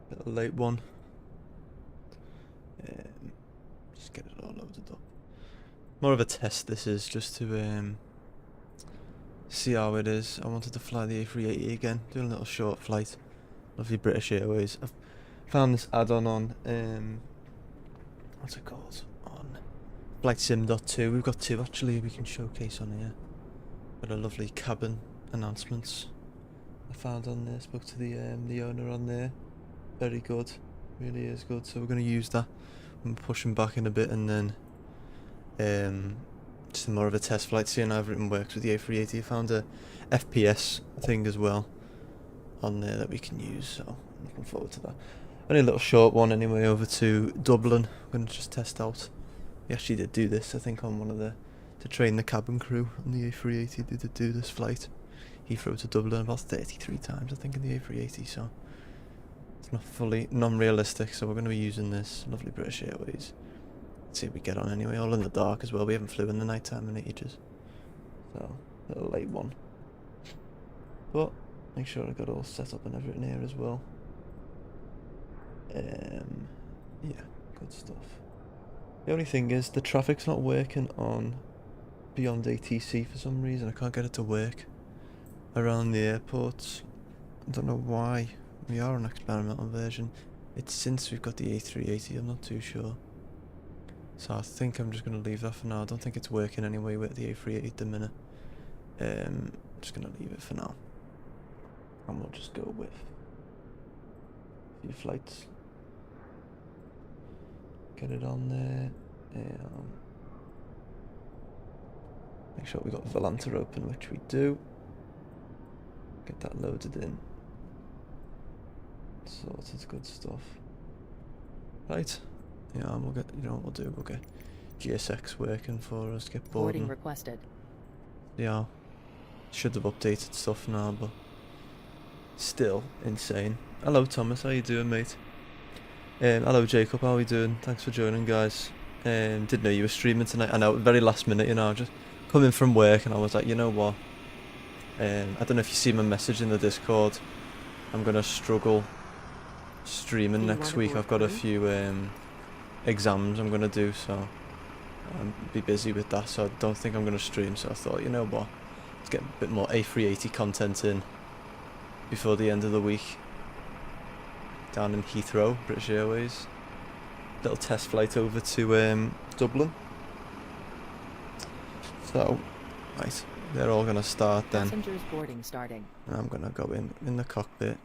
Little late one. Just get it all loaded up. More of a test this is, just to see how it is. I wanted to fly the A380 again, do a little short flight. Lovely British Airways. I've found this add-on on what's it called? On FlightSim.2. We've got two actually we can showcase on here. Got a lovely cabin announcements I found on there. Spoke to the owner on there. Very good, really is good. So we're going to use that. I'm pushing back in a bit, and then just more of a test flight, seeing how everything works with the A380. I found a FPS thing as well on there that we can use, so I'm looking forward to that. Only a little short one anyway, over to Dublin. I'm going to just test out. We actually did do this, I think, on one of to train the cabin crew on the A380. They did do this flight, Heathrow to Dublin, about 33 times I think in the A380, so it's not fully non-realistic. So we're going to be using this lovely British Airways. Let's see if we get on anyway, all in the dark as well. We haven't flew in the night time in ages, so a little late one, but make sure I got all set up and everything here as well. Yeah, good stuff. The only thing is the traffic's not working on Beyond ATC for some reason. I can't get it to work around the airports. I don't know why. We are on experimental version. It's since we've got the A380, I'm not too sure. So I think I'm just going to leave that for now. I don't think it's working anyway with the A380 at the minute. Just going to leave it for now. And we'll just go with a few flights. Get it on there. Make sure we got Volanta open, which we do. Get that loaded in. Sorted, good stuff. Right. Yeah, and we'll get, you know what we'll do, we'll get GSX working for us, get boarding requested. Yeah, should have updated stuff now, but still insane. Hello Thomas, how you doing, mate? Hello Jacob, how are we doing? Thanks for joining, guys. Didn't know you were streaming tonight. I know, very last minute, you know, just coming from work, and I was like, you know what? I don't know if you see my message in the Discord. I'm gonna struggle streaming next week. I've got a few exams I'm gonna do, so I'll be busy with that. So I don't think I'm gonna stream. So I thought, you know what? Let's get a bit more A380 content in before the end of the week. Down in Heathrow, British Airways. Little test flight over to Dublin. So, right, they're all gonna start then. Passengers boarding starting. And I'm gonna go in the cockpit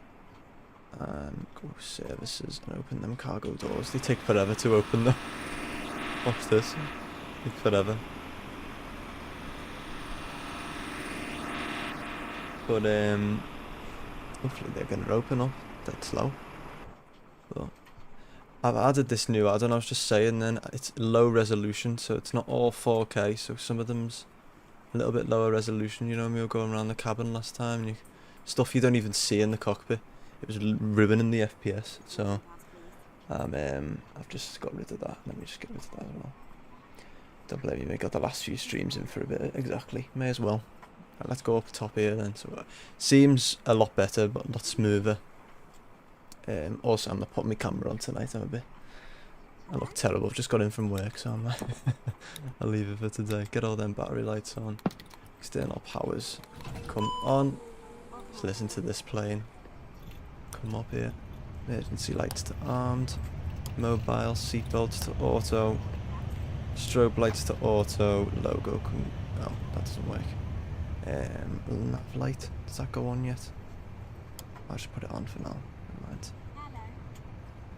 and go services and open them cargo doors. They take forever to open them. Watch this. Take forever. But hopefully they're gonna open up. That's slow. But I've added this new add-on, I was just saying then, it's low resolution, so it's not all 4K, so some of them's a little bit lower resolution. You know, we were going around the cabin last time, and stuff you don't even see in the cockpit. It was ruining the FPS, so I've just got rid of that. Let me just get rid of that as well. Don't blame me, I got the last few streams in for a bit, exactly, may as well. Right, let's go up top here then. So seems a lot better, but a lot smoother. Also, I'm not putting my camera on tonight. I look terrible. I've just got in from work, so I'll leave it for today. Get all them battery lights on. External powers come on. Let's listen to this plane. Come up here. Emergency lights to armed. Mobile seatbelts to auto. Strobe lights to auto. Logo. Oh, that doesn't work. Nav light. Does that go on yet? I'll just put it on for now. Never mind.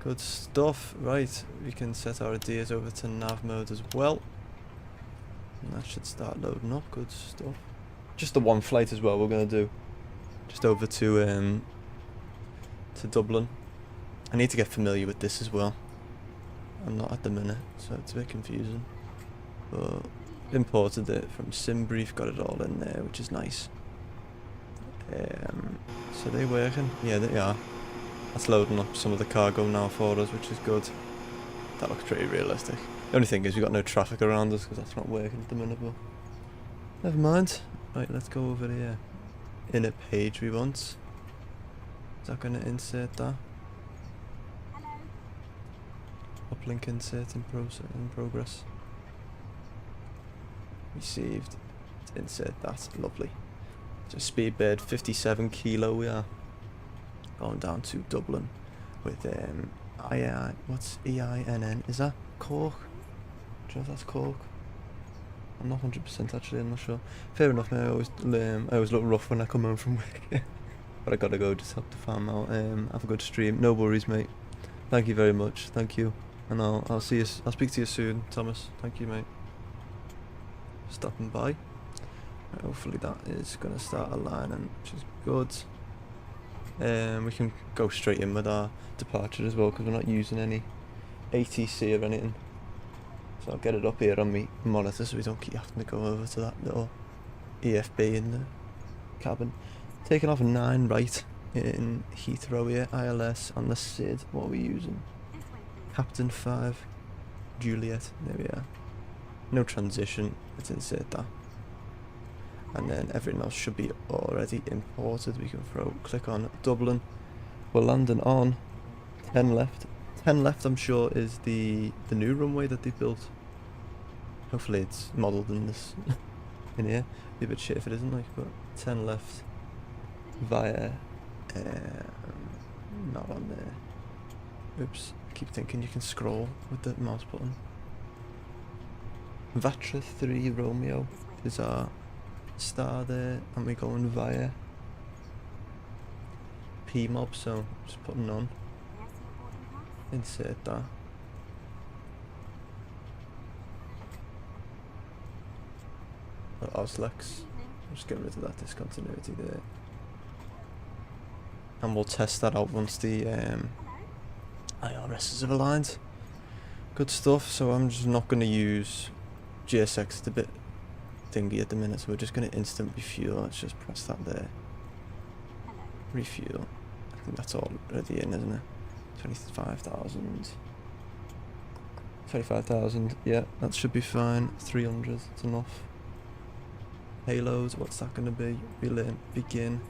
Good stuff. Right, we can set our ideas over to nav mode as well. And that should start loading up. Good stuff. Just the one flight as well we're going to do. Just over to Dublin. I need to get familiar with this as well. I'm not at the minute, so it's a bit confusing. But imported it from SimBrief, got it all in there, which is nice. So they're working? Yeah, they are. That's loading up some of the cargo now for us, which is good. That looks pretty realistic. The only thing is we've got no traffic around us because that's not working at the minute, but never mind. Right, let's go over here. Inner page we want. Is that going to insert that? Uplink insert in progress. Received. Let's insert that. Lovely. Just Speedbird 57 kilo we are. Going down to Dublin with what's EINN? Is that Cork? Do you know if that's Cork? I'm not 100% actually, I'm not sure. Fair enough, mate. I always look rough when I come home from work. But I gotta go, just help the fam out. Have a good stream. No worries, mate. Thank you very much. Thank you. And I'll see you. I'll speak to you soon, Thomas. Thank you, mate. Stopping by. Right, hopefully that is gonna start aligning, which is good. We can go straight in with our departure as well because we're not using any ATC or anything. So I'll get it up here on my monitor so we don't keep having to go over to that little EFB in the cabin. Taking off 9 right in Heathrow here, ILS on the SID. What are we using? Captain 5, Juliet, there we are. No transition, let's insert that. And then everything else should be already imported. We can click on Dublin. We're landing on 10 left. 10 left I'm sure is the new runway that they built. Hopefully it's modelled in this in here. Be a bit shit if it isn't, like, but 10 left via not on there. Oops, I keep thinking you can scroll with the mouse button. Vatra 3 Romeo is our star there, and we're going via PMOB, so just putting on. Insert that. Oslex. Just get rid of that discontinuity there. And we'll test that out once the IRSs have aligned. Good stuff, so I'm just not going to use GSX, it's a bit thingy at the minute, so we're just going to instant refuel. Let's just press that there. Refuel. I think that's already in, isn't it? 25,000. 25,000, yeah, that should be fine. 300, it's enough. Payload, what's that going to be? Begin.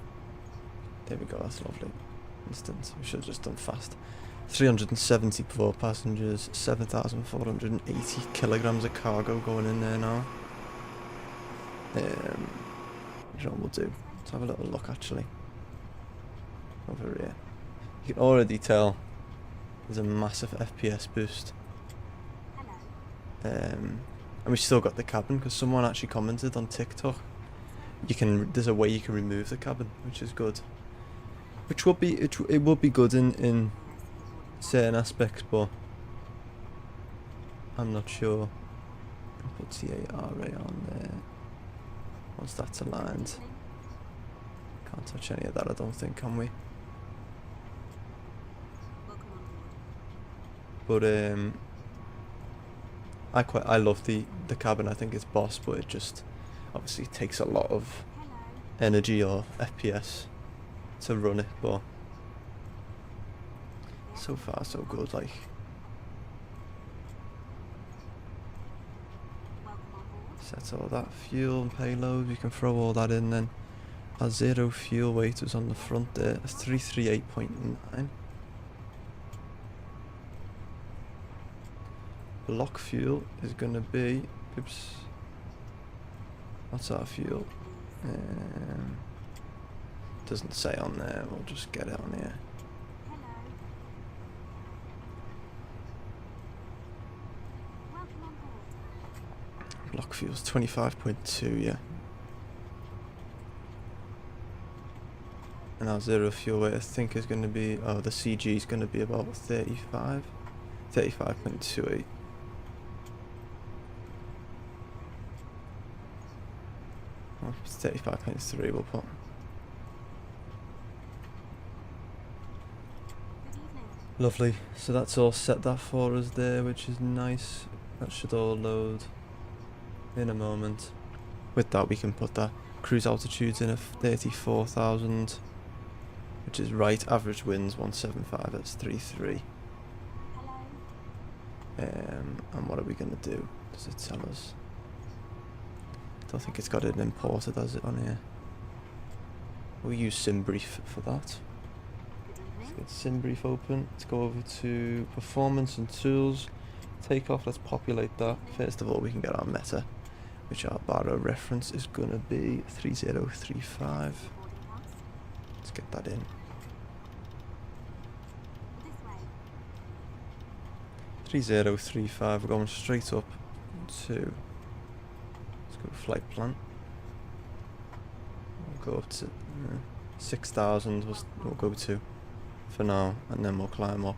There we go, that's lovely. Instant, we should have just done fast. 374 passengers, 7,480 kilograms of cargo going in there now. Which one we'll do? Let's have a little look actually. Over here. You can already tell there's a massive FPS boost. And we still got the cabin because someone actually commented on TikTok. There's a way you can remove the cabin, which is good. Which would be it would be good in certain aspects, but I'm not sure. Put TARA on there. Once that's aligned, can't touch any of that. I don't think, can we? But I love the cabin. I think it's boss, but it just obviously takes a lot of energy or FPS to run it. But so far so good. Like, set all that fuel and payload. We can throw all that in then. Our zero fuel weight was on the front there. 338.9. Block fuel is going to be, oops, what's our fuel? Doesn't say on there, we'll just get it on here. Block fuel's 25.2, yeah. And our zero fuel weight I think is going to be, oh, the CG is going to be about 35.28. Oh, it's 35.3 we'll put. Lovely, so that's all set that for us there, which is nice. That should all load in a moment. With that we can put that cruise altitudes in of 34,000, which is right. Average winds 175, that's 3.3. And what are we going to do? Does it tell us? Don't think it's got it imported, has it, on here? We'll use SimBrief for that. Let's get SimBrief open. Let's go over to performance and tools. Takeoff, let's populate that. First of all, we can get our meta, which our barrow reference is going to be 3035. Let's get that in. 3035, we're going straight up to, let's go flight plan. We'll go up to 6,000, we'll go to for now, and then we'll climb up.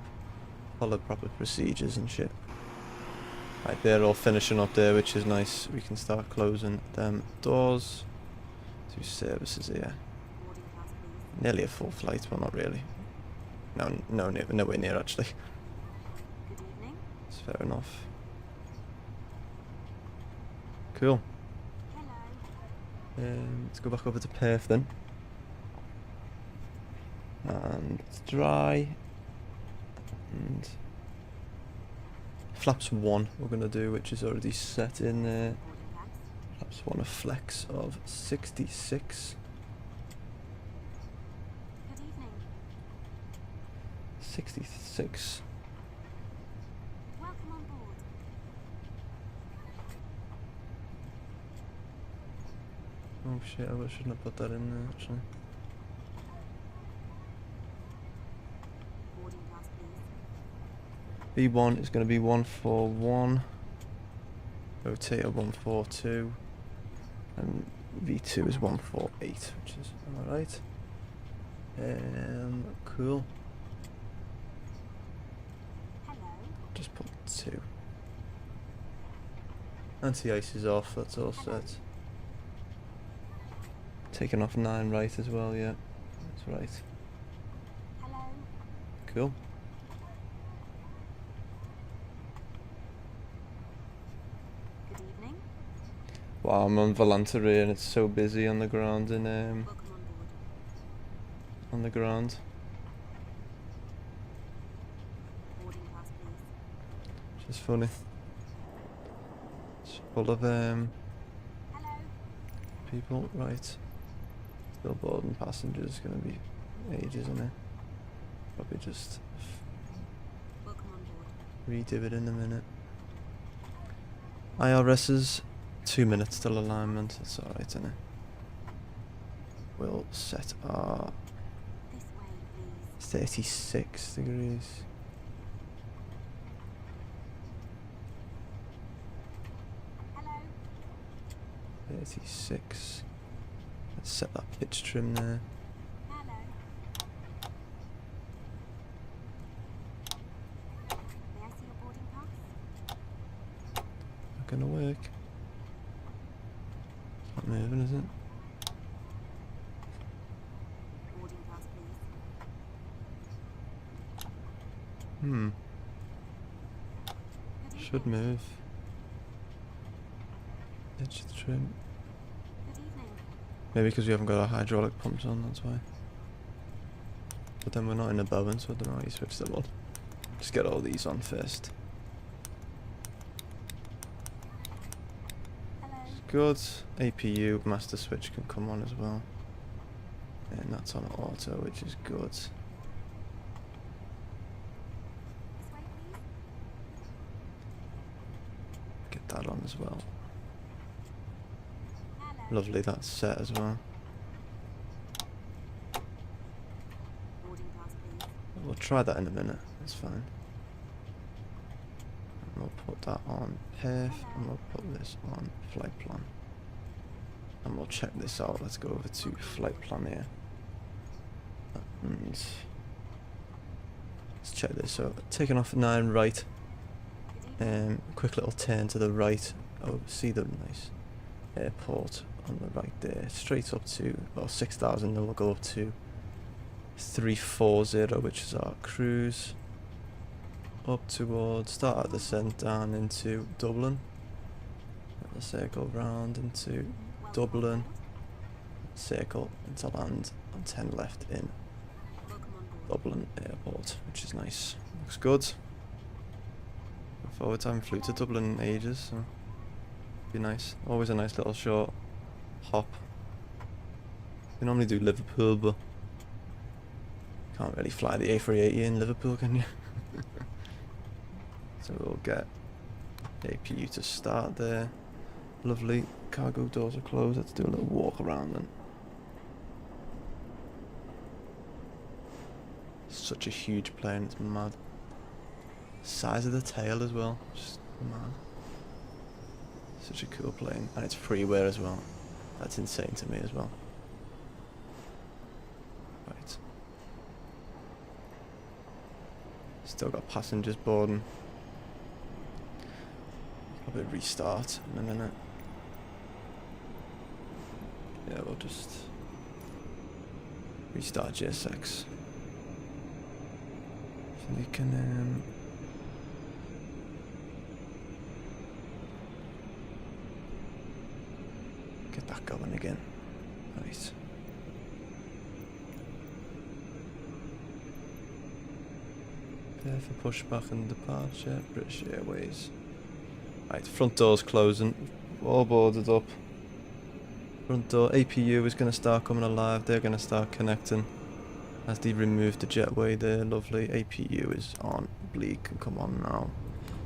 Follow proper procedures and shit. Right, they're all finishing up there, which is nice. We can start closing them doors. 2 services here. Nearly a full flight, well not really. No, nowhere near actually. It's fair enough. Cool. Let's go back over to Perth then. And it's dry. And flaps 1 we're going to do, which is already set in there. Flaps 1 a flex of 66. 66. Welcome on board. Oh shit, I shouldn't have put that in there actually. Boarding pass, please. B1 is going to be 141. Rotator 142. And V2 is 148, which is alright. Cool. Just put 2. Anti-ice is off, that's all set. Taking off 9 right as well, yeah. That's right. Hello. Cool. Good evening. Wow, I'm on Volantery and it's so busy on the ground in Welcome on board. on the ground. Boarding pass, please. Which is funny. It's full of Hello. people, right. Still boarding passengers, gonna be ages, isn't it? Probably just Welcome on board. redo it in a minute. IRS's 2 minutes till alignment, it's alright, isn't it? We'll set our This way, please. 36 degrees. Hello. 36. Let's set that pitch trim there. Hello. May I see your boarding pass? Not gonna work. Not moving, is it? Boarding pass, please. Hmm. Good Should evening. move. Pitch the trim. Good evening. Maybe because we haven't got our hydraulic pumps on, that's why. But then we're not in a Bowen, so I don't know how you switch them on. Just get all these on first. Hello. Good. APU master switch can come on as well. And that's on auto, which is good. This way, please. Get that on as well. Hello. Lovely, that's set as well. Boarding pass, please. We'll try that in a minute, that's fine. And we'll put that on Perth, and we'll put this on flight plan. And we'll check this out. Let's go over to flight plan here. And let's check this. So taking off 9 right. Good evening. Quick little turn to the right. Oh, see the nice airport on the right there. Straight up to, well, 6,000, then we'll go up to 340, which is our cruise. Up towards, start at the descent down into Dublin. The circle round into Welcome Dublin. on board. Circle into land and 10 left in Welcome on board. Dublin airport, which is nice. Looks good. Look forward to having flew to Dublin in ages, so be nice. Always a nice little short hop. We normally do Liverpool, but Can't really fly the A380 in Liverpool, can you? So we'll get the APU to start there. Lovely. Cargo doors are closed. Let's do a little walk around then. Such a huge plane, it's mad. Size of the tail as well, just mad. Such a cool plane, and it's freeware as well. That's insane to me as well. Right. Still got passengers boarding. Probably restart in a minute. Yeah, we'll just restart GSX. So we can get that going again. Right. Prepare for pushback and departure. British Airways. Right, front door's closing. All boarded up. Front door APU is going to start coming alive. They're going to start connecting as they remove the jetway there. Lovely. APU is on. Bleak can come on now.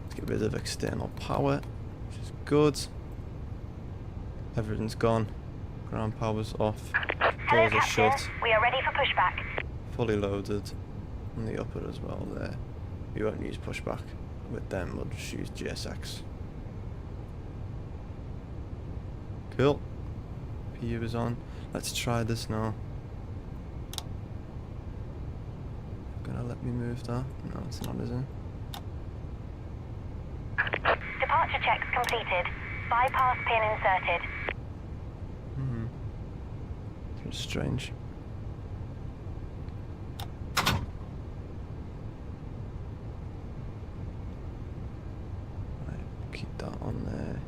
Let's get rid of external power, which is good. Everything's gone. Ground power's off. Hello, Doors are Captain. shut. We are ready for pushback. Fully loaded. On the upper as well there. We won't use pushback with them. We'll just use GSX. Cool. PU is on. Let's try this now. Gonna let me move that? No, it's not, is it? Departure checks completed. Bypass pin inserted. Seems strange. Right, keep that on there.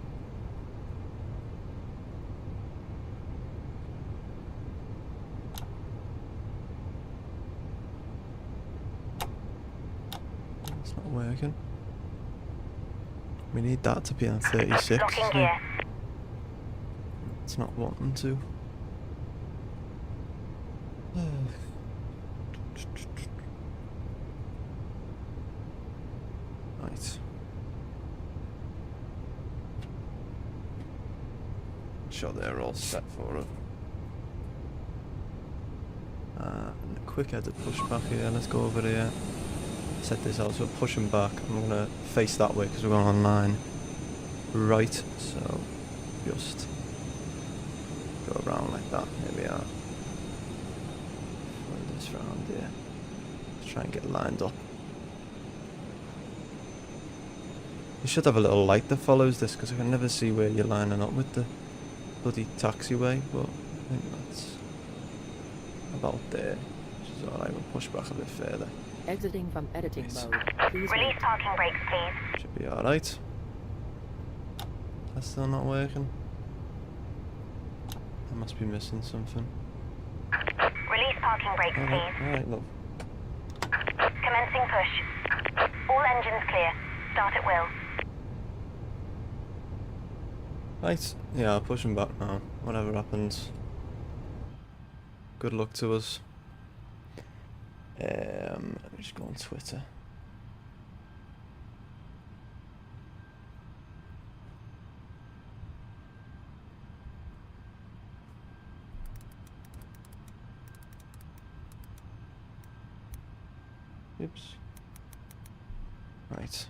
It's not working. We need that to be on 36. Locking so gear. it's not wanting to. Right. Sure, they're all set for it. And a quick edit push back here. Let's go over here. Set this out so we're pushing back. I'm gonna face that way because we're going online. Right, so just go around like that. Here we are. Follow this round here. Let's try and get lined up. You should have a little light that follows this because I can never see where you're lining up with the bloody taxiway, but I think that's about there, which is alright. We'll push back a bit further. Exiting from editing Nice. mode. Please Release wait. parking brakes, please. Should be alright. That's still not working. I must be missing something. Release parking brakes, please. Alright, look. Commencing push. All engines clear. Start at will. Right, yeah, pushing back now. Whatever happens. Good luck to us. Let me just go on Twitter. Oops. Right.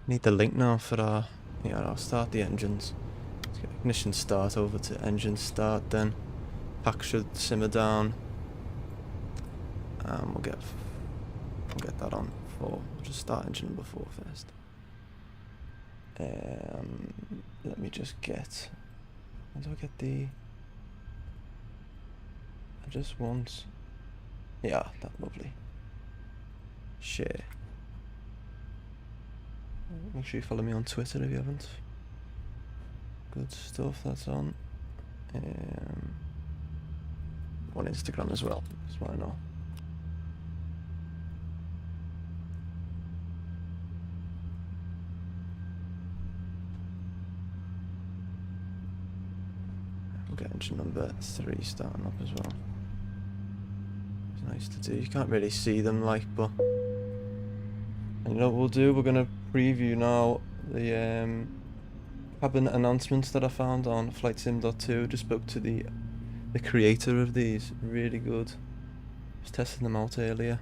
Need the link now for our, yeah, I'll start the engines. Let's get ignition start over to engine start then. Pack should simmer down. We'll get that on for, we'll just start engine number 4 first. Let me just get, how do I get the, I just want, yeah, that lovely. Share. Make sure you follow me on Twitter if you haven't. Good stuff, that's on. On Instagram as well, so why not? We'll get engine number 3 starting up as well. It's nice to do. You can't really see them, like, but. And you know what we'll do? We're gonna preview now the cabin announcements that I found on FlightSim.2. Just spoke to the creator of these. Really good. Was testing them out earlier.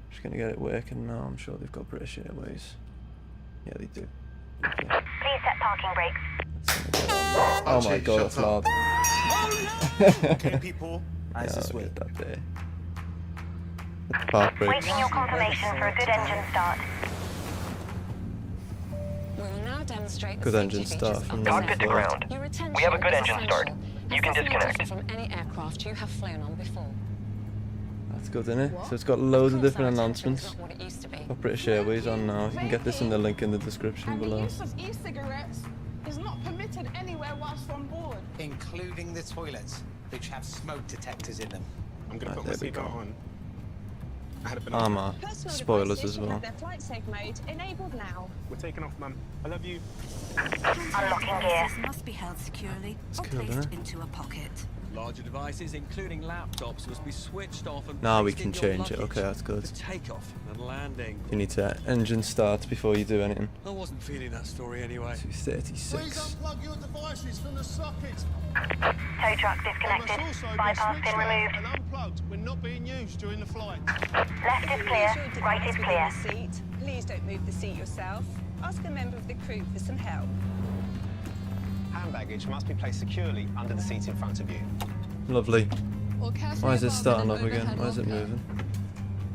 Just gonna get it working now. I'm sure they've got British Airways. Yeah, they do. Okay. Please set parking brakes. Oh my god, it's loud. Okay, people, eyes this way. That there. Park brakes. Waiting your confirmation for a good engine start. We will now demonstrate Good the engine safety start features from of the the Cockpit to floor. ground. Your attention We have a good is engine start. essential, You as can this is disconnect. different from any aircraft you have flown on before. That's good, isn't it? So it's got loads of course, different our attention is announcements. not what it used to be. Got British Airways on now. You can get this in the link in the description And below. the use of e-cigarettes is not permitted anywhere whilst on board. Including the toilets, which have smoke detectors in them. I'm gonna Right, put my there we go. seatbelt on. I had a banana. Armour. Personal Spoilers devices as should well. have their flight safe mode enabled now. We're taking off, Mum. I love you. Unlocking gear. Must be held securely or cool, placed isn't it? into a pocket. Larger devices, including laptops, must be switched off and Now we placed can in your change it. luggage Okay, that's good. for takeoff and landing. You need to engine start before you do anything. I wasn't feeling that story anyway. 236. unplug your devices from the sockets. Tow truck disconnected. Bypass pin removed. and unplugged when not being used during the flight. Left is clear. Right is clear. Seat. Please don't move the seat yourself. Ask a member of the crew for some help. Hand baggage must be placed securely under the seat in front of you. Lovely. Why is it starting up again? Why is it moving?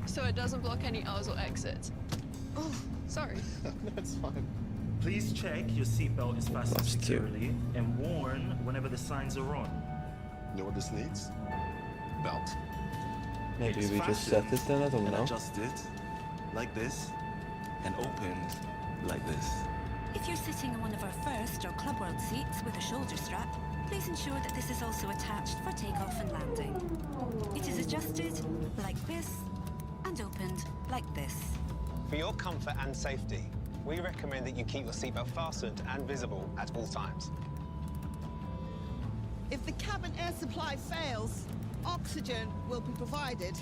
So it doesn't block any R's or exits. Oh, sorry. That's fine. Please check your seatbelt is fastened That's cute. securely and warn whenever the signs are on. You know what this needs? Belt. Maybe It's we just set fastened it then, I don't and know. adjusted like this and opened like this. If you're sitting in one of our first or Club World seats with a shoulder strap, please ensure that this is also attached for takeoff and landing. It is adjusted like this and opened like this. For your comfort and safety, we recommend that you keep your seatbelt fastened and visible at all times. If the cabin air supply fails, oxygen will be provided.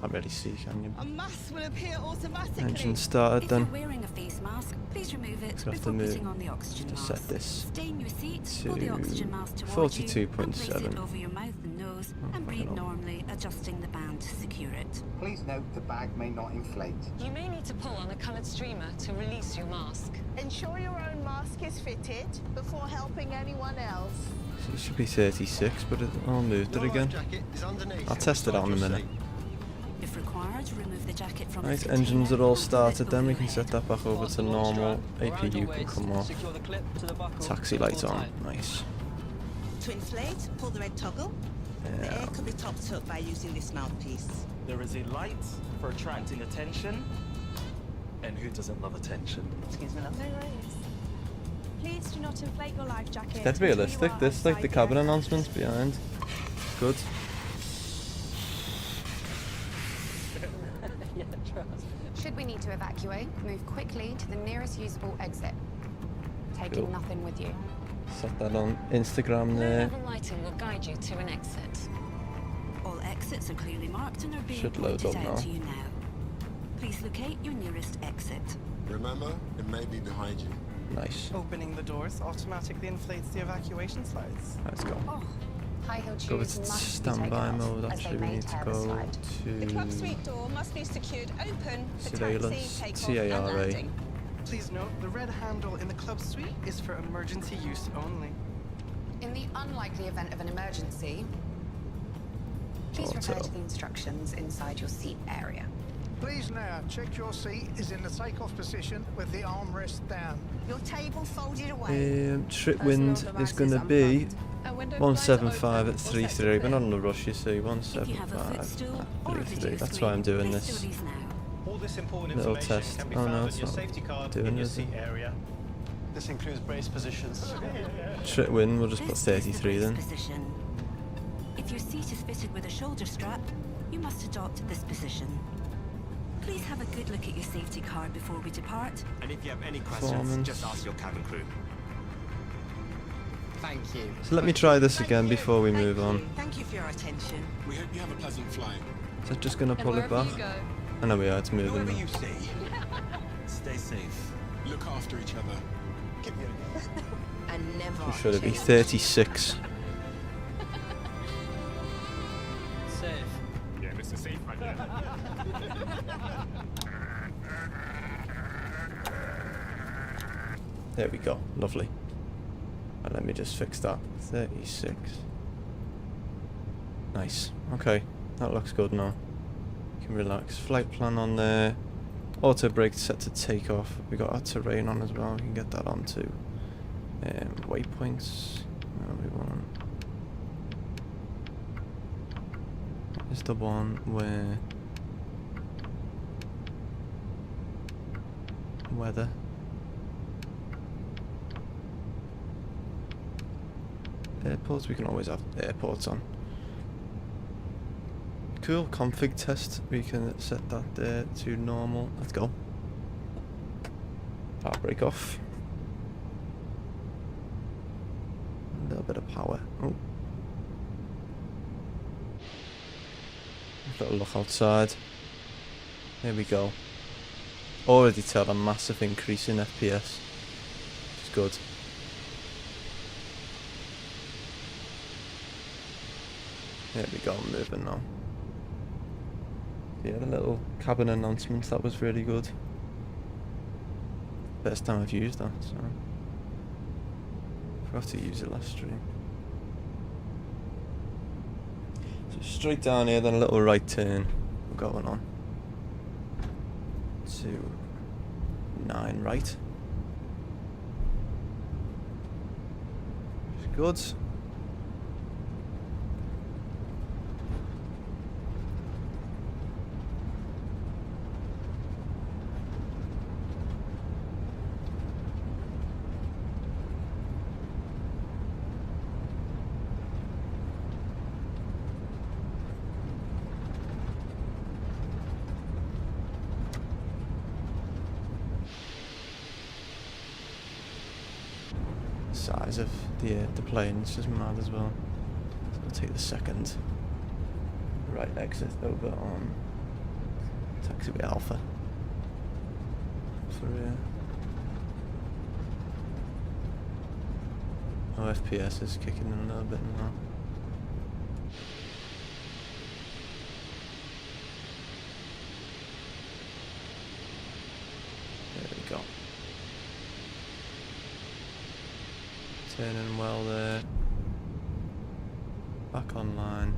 Can't really see, can you? A mask will appear automatically. Engine started If then. you're wearing a face mask, please remove it So I have to before move putting on the oxygen to mask. set this Stay in your seat, to pull the oxygen mask towards you, and place 42.7. it over your mouth and nose, Oh, and breathe fucking hell. normally, adjusting the band to secure it. Please note the bag may not inflate. You may need to pull on a coloured streamer to release your mask. Ensure your own mask is fitted before helping anyone else. So it should be 36, but it all moved it again. I'll test it out in a minute. If required, remove the jacket from Right, its engines container are all and put it started over then, we your can head. set that back over to normal. APU can come off. Secure the clip to the buckle Taxi lights on, nice. To inflate, pull the red toggle. The Yeah. air can be topped up by using this mouthpiece. There is a light for attracting attention. And who doesn't love attention? Excuse me, love. No worries. Please do not inflate your life jacket. Get realistic, this like the cabin announcements behind. Good. Should we need to evacuate, move quickly to the nearest usable exit. Taking Cool. nothing with you. Set that on Instagram Low there. level lighting will guide you to an exit. All exits are clearly marked and are being Should load pointed up out now. to you now. Please locate your nearest exit. Remember, it may be behind you. Nice. Opening the doors automatically inflates the evacuation slides. Let's go. Oh, high heel Go shoes to must be standby taken off, mode. as Actually, they we may need to tear the go slide. The club to suite door must be secured open for Surveillance, taxi, takeoff, and CARA. landing. Please note, the red handle in the club suite is for emergency use only. In the unlikely event of an emergency, please refer Auto. to the instructions inside your seat area. Please now check your seat is in the takeoff position with the armrest down. Your table folded away. trip wind is going to be A window 175 at flies open or set 3.3. to We're not clear. in a rush, you see. If you have a 175 footstool at or a 3.3. video That's screen, why I'm doing place this. these now. All this important Little information test. can be Oh, found no, on it's your not safety card doing in your it, is seat it? area. This includes brace positions. Trip wind, we'll just put This is the 33 then. brace position. If your seat is fitted with a shoulder strap, you must adopt this position. Please have a good look at your safety card before we depart. And if you have any Performance. just ask your cabin crew. Thank you. So let me try this again before we move on. Thank you for your attention. We hope you have a pleasant flight. So just gonna And pull it wherever back. you go. I know we are, it's moving. Whoever now. you see, Stay safe. look after each other. And never. So should it be change. 36? Safe. Yeah, Mr. Safe right there. There we go, lovely. And let me just fix that. 36. Nice. Okay, that looks good now. You can relax. Flight plan on there. Auto brake set to take off. We got our terrain on as well. We can get that on too. Waypoints. We want. Is the one where weather. Airports, we can always have airports on. Cool, config test, we can set that there to normal. Let's go. Power brake off. A little bit of power. Oh. A little look outside. There we go. Already tell a massive increase in FPS. Which is good. There we go, I'm moving now. Yeah, the little cabin announcements, that was really good. First time I've used that, so. Forgot to use it last stream. So straight down here, then a little right turn. We're going on. 9 right. Good. Size of the plane is just mad as well. So we'll take the second right exit over on taxiway Alpha. For oh, FPS is kicking in a little bit now. There we go. Turning well there. Back online.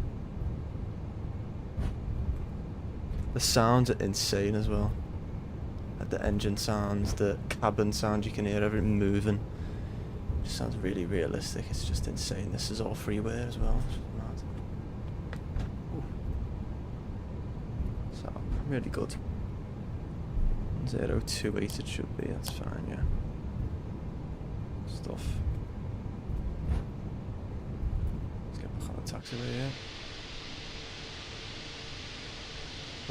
The sounds are insane as well. Like the engine sounds, the cabin sounds, you can hear everything moving. It just sounds really realistic. It's just insane. This is all freeware as well. It's mad. Ooh. So really good. 028 it should be. That's fine. Yeah. Stuff. Taxiway, yeah.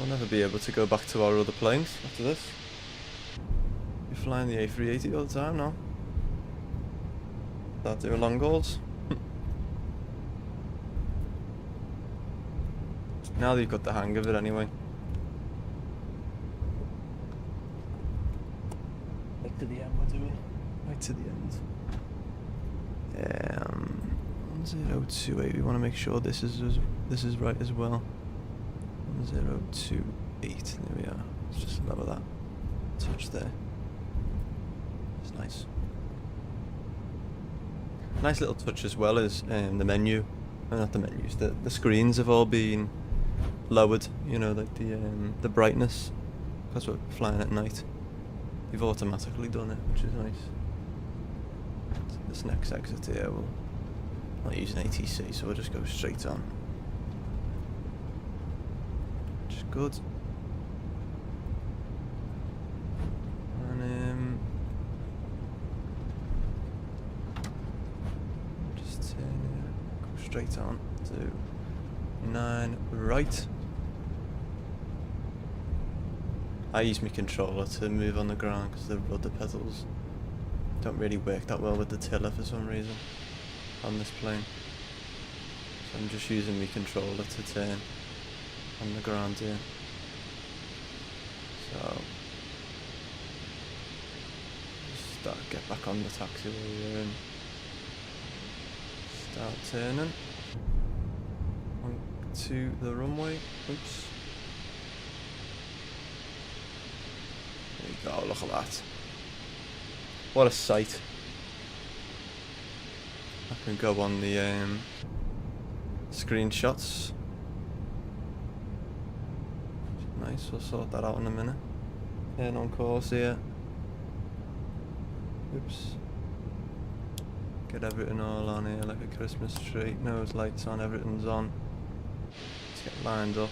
I'll never be able to go back to our other planes after this. You're flying the A380 all the time now. Start doing long hauls. Now that you've got the hang of it anyway. Right to the end, what do we? Right to the end. 028, we want to make sure this is right as well. 028, there we are. Let's just lower that touch there. It's nice. Nice little touch as well is the menu, not the menus. The screens have all been lowered. You know, like the brightness, because we're flying at night. You've automatically done it, which is nice. So this next exit here will. Not using ATC, so we'll just go straight on. Which is good. And just turn here, go straight on to 9 right. I use my controller to move on the ground because the rudder pedals don't really work that well with the tiller for some reason. on this plane. So I'm just using my controller to turn on the ground here. So just get back on the taxiway here and start turning onto the runway. Oops. There you go, look at that. What a sight. I can go on the screenshots. Nice, we'll sort that out in a minute. Turn on course here. Oops. Get everything all on here like a Christmas tree. Nose lights on, everything's on. Let's get lined up.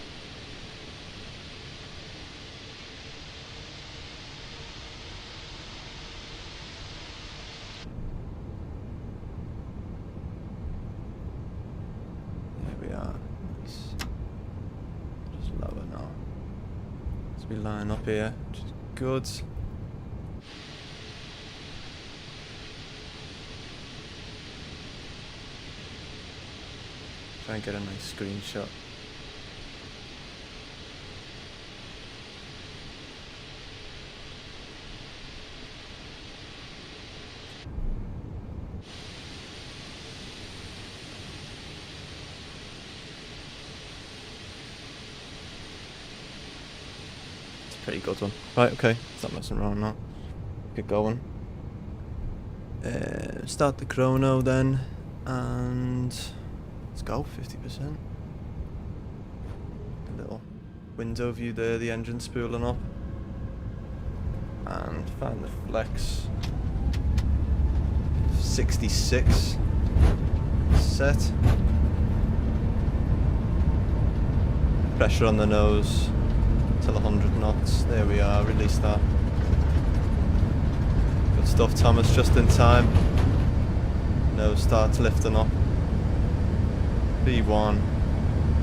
There we are. Nice. Just lower now. Let's be line up here, which is good. Try and get a nice screenshot. It's a pretty good one. Right, okay, stop messing around now. Get going. Start the chrono then, and let's go, 50%. A little window view there, the engine spooling up. And find the flex. 66. Set. Pressure on the nose till 100 knots. There we are, release that. Good stuff, Thomas, just in time. Nose starts lifting up. B1,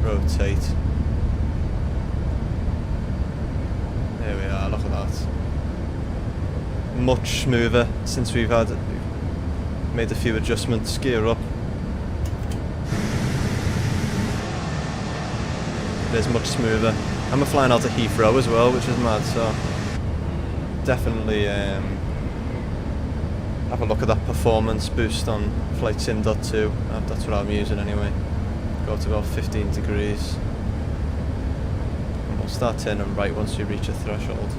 rotate. There we are, look at that. Much smoother since we've made a few adjustments. Gear up. It is much smoother. And we're flying out to Heathrow as well, which is mad, so definitely have a look at that performance boost on Flight Sim 2. That's what I'm using anyway. Go to about 15 degrees. And we'll start turning right once we reach a threshold.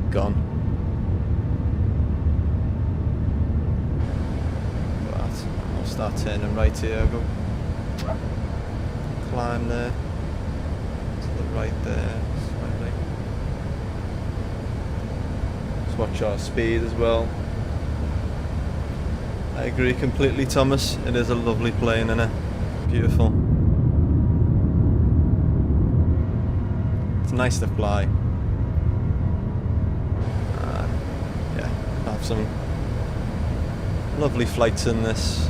Gone. Right. We'll start turning right here. Go. Climb there. To the right there. Slightly. Just watch our speed as well. I agree completely, Thomas. It is a lovely plane, isn't it? Beautiful. It's nice to fly. Yeah, have some lovely flights in this.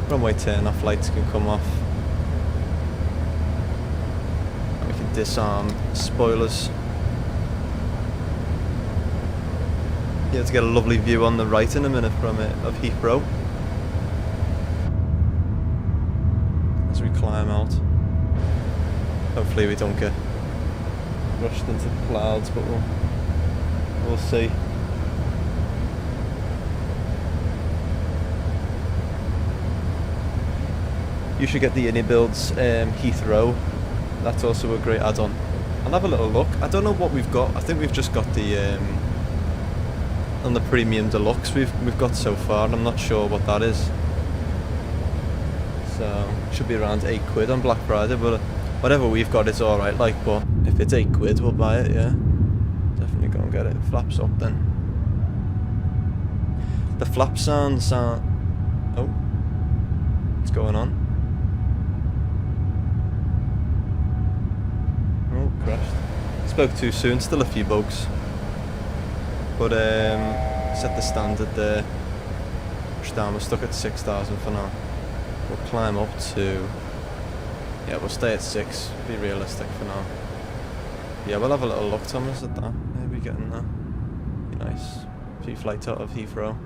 Runway turn-off lights can come off. And we can disarm spoilers. Yeah, to get a lovely view on the right in a minute from it of Heathrow as we climb out. Hopefully we don't get rushed into the clouds, but we'll see. You should get the Innie Builds Heathrow. That's also a great add-on. I'll have a little look. I don't know what we've got. I think we've just got the on the Premium Deluxe we've got so far, and I'm not sure what that is. So should be around £8 on Black Friday, but whatever we've got is alright, like, but if it's £8 we'll buy it, yeah. Definitely go and get it. Flaps up then. The flap sounds are... Oh. What's going on? Oh, crashed. Spoke too soon, still a few bugs. But set the standard there. Push down, we're stuck at 6,000 for now. We'll climb up to... Yeah, we'll stay at 6, be realistic for now. Yeah, we'll have a little look, Thomas, at that. Maybe getting that. Be nice. A few flights out of Heathrow.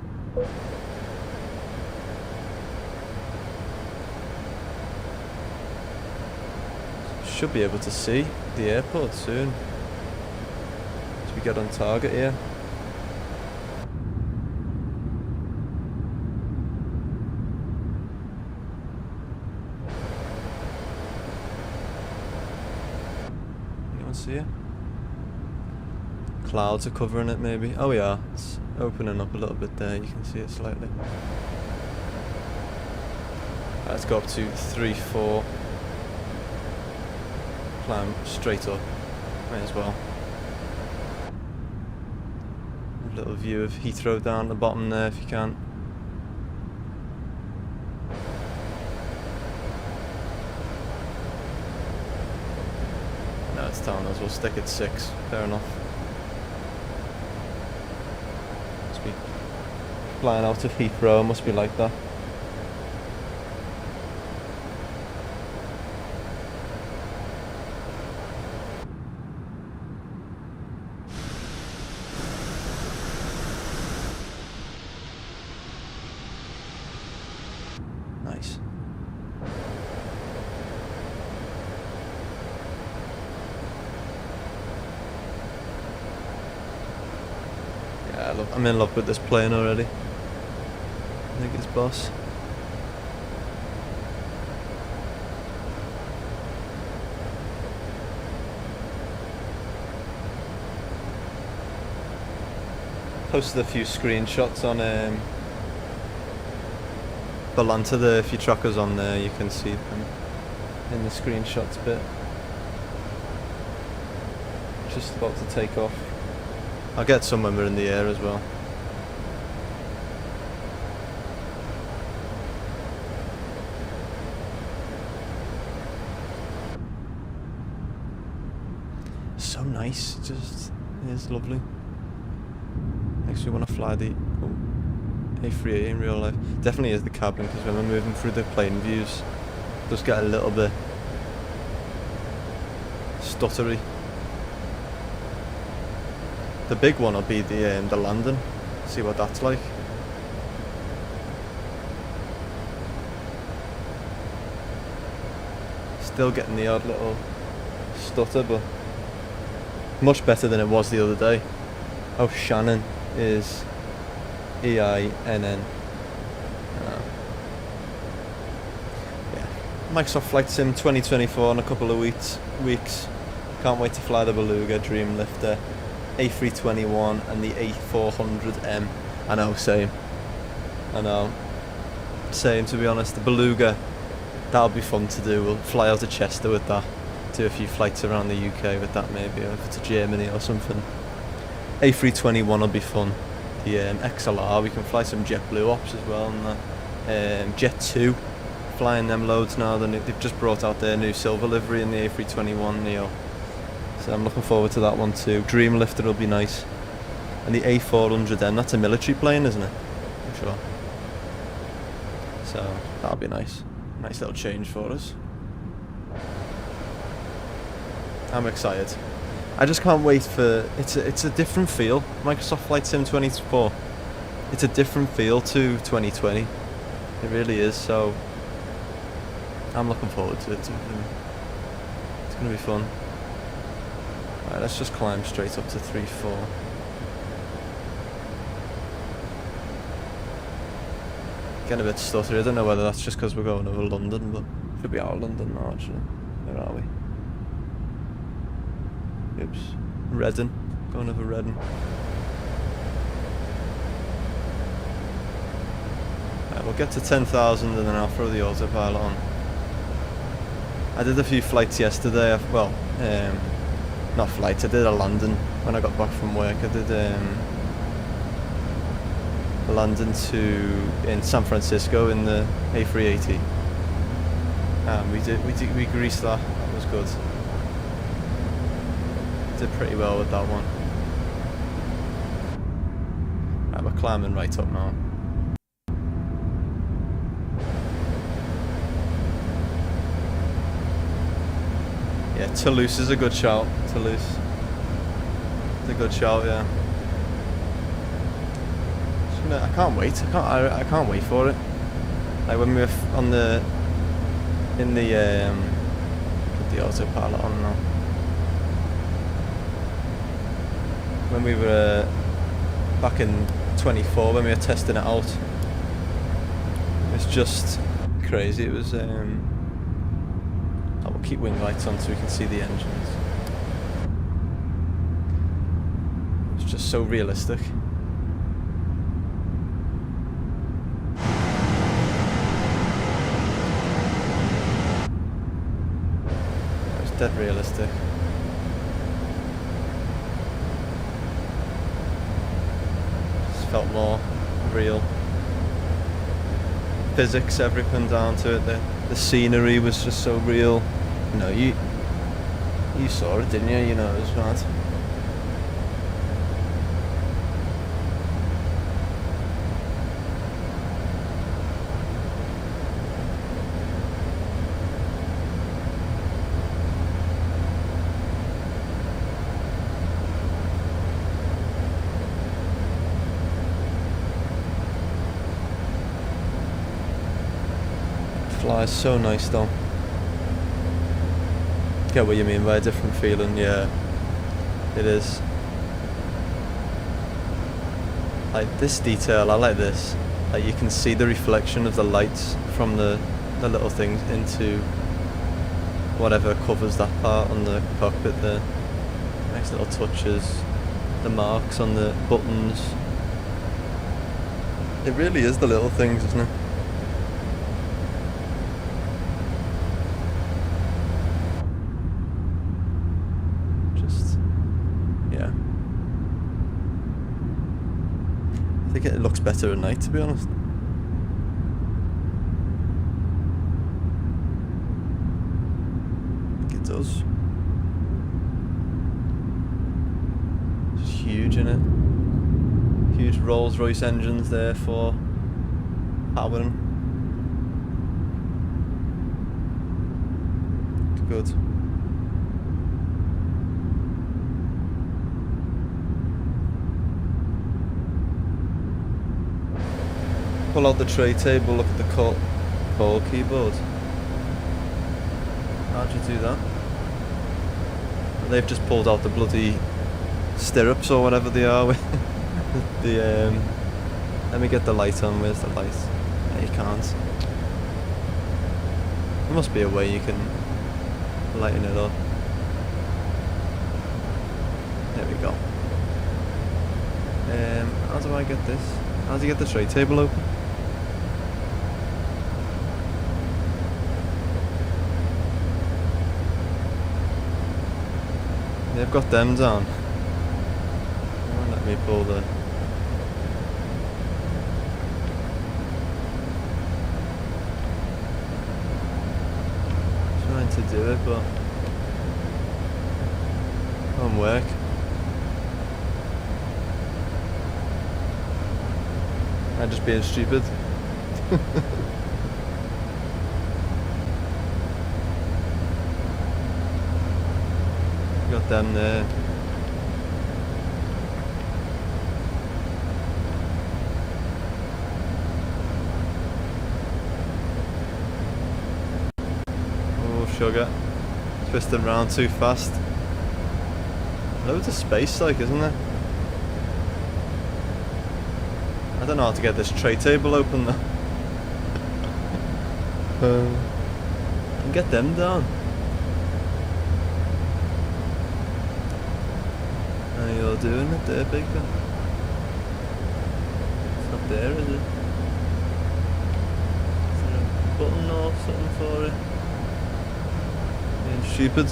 should be able to see the airport soon as we get on target here. Anyone see it? Clouds are covering it maybe. Oh yeah, it's opening up a little bit there, you can see it slightly. Right, let's go up to 3-4. Climb straight up, may as well. A little view of Heathrow down at the bottom there if you can. No, it's telling us we'll stick at 6, fair enough. Must be flying out of Heathrow, must be like that. Nice. Yeah, I'm in love with this plane already. I think it's boss. Posted a few screenshots on Balanta there. If your tracker's on there, you can see them in the screenshots bit. Just about to take off. I'll get some when we're in the air as well. So nice, just it is lovely. Makes me want to fly the A380 in real life. Definitely is the cabin, because when we're moving through the plane views, it does get a little bit stuttery. The big one will be the landing. See what that's like. Still getting the odd little stutter, but much better than it was the other day. Oh, Shannon is EINN. Yeah, Microsoft Flight Sim 2024 in a couple of weeks. Can't wait to fly the Beluga, Dreamlifter, A321 and the A400M. I know, same. I know. Same, to be honest. The Beluga, that'll be fun to do. We'll fly out to Chester with that. Do a few flights around the UK with that maybe, or if it's to Germany or something. A321 will be fun. The XLR, we can fly some JetBlue ops as well, and that. Jet 2, flying them loads now. They've just brought out their new silver livery in the A321 Neo, so I'm looking forward to that one too. Dreamlifter will be nice, and the A400M, that's a military plane, isn't it? I'm sure. So that'll be nice. Nice little change for us. I'm excited. I just can't wait for it's a different feel. Microsoft Flight Sim 24. It's a different feel to 2020. It really is. So I'm looking forward to it. It's gonna be fun. Alright, let's just climb straight up to 3-4. Getting a bit stuttery. I don't know whether that's just because we're going over London, but should be out of London now actually. Where are we? Oops. Reading. Going over Reading. Right, we'll get to 10,000 and then I'll throw the autopilot on. I did a few flights yesterday. Well, not flights. I did a landing when I got back from work. I did a landing in San Francisco in the A380. We greased that. That was good. Did pretty well with that one. Right, we're climbing right up now. Yeah, Toulouse is a good shout. Toulouse. It's a good shout, yeah. I can't wait. I can't wait for it. Like when we were in the got the autopilot on now. When we were back in 24, when we were testing it out, it was just crazy. It was, I will keep wing lights on so we can see the engines. It's just so realistic. It was dead realistic. Felt more real. Physics, everything down to it. The scenery was just so real. You know, you saw it, didn't you? You know, it was mad. Flies so nice though. Get what you mean by a different feeling, yeah. It is. Like this detail, I like this. Like you can see the reflection of the lights from the little things into whatever covers that part on the cockpit there. Nice little touches. The marks on the buttons. It really is the little things, isn't it? I think it looks better at night, to be honest. I think it does. It's huge, innit? Huge Rolls-Royce engines there for powering. It's good. Pull out the tray table, look at the call keyboard. How'd you do that? They've just pulled out the bloody stirrups or whatever they are with the let me get the light on. Where's the light? No, you can't. There must be a way you can lighten it up. There we go. How do I get this? How do you get the tray table open? They've got them down. Let me pull the... Trying to do it, but... Won't work. I'm just being stupid. Got them there. Oh, sugar. Twisting around too fast. Loads of space, like, isn't there? I don't know how to get this tray table open though. And get them down. How you're doing it there, big guy? It's not there, is it? Is there a button or something for it? Being stupid.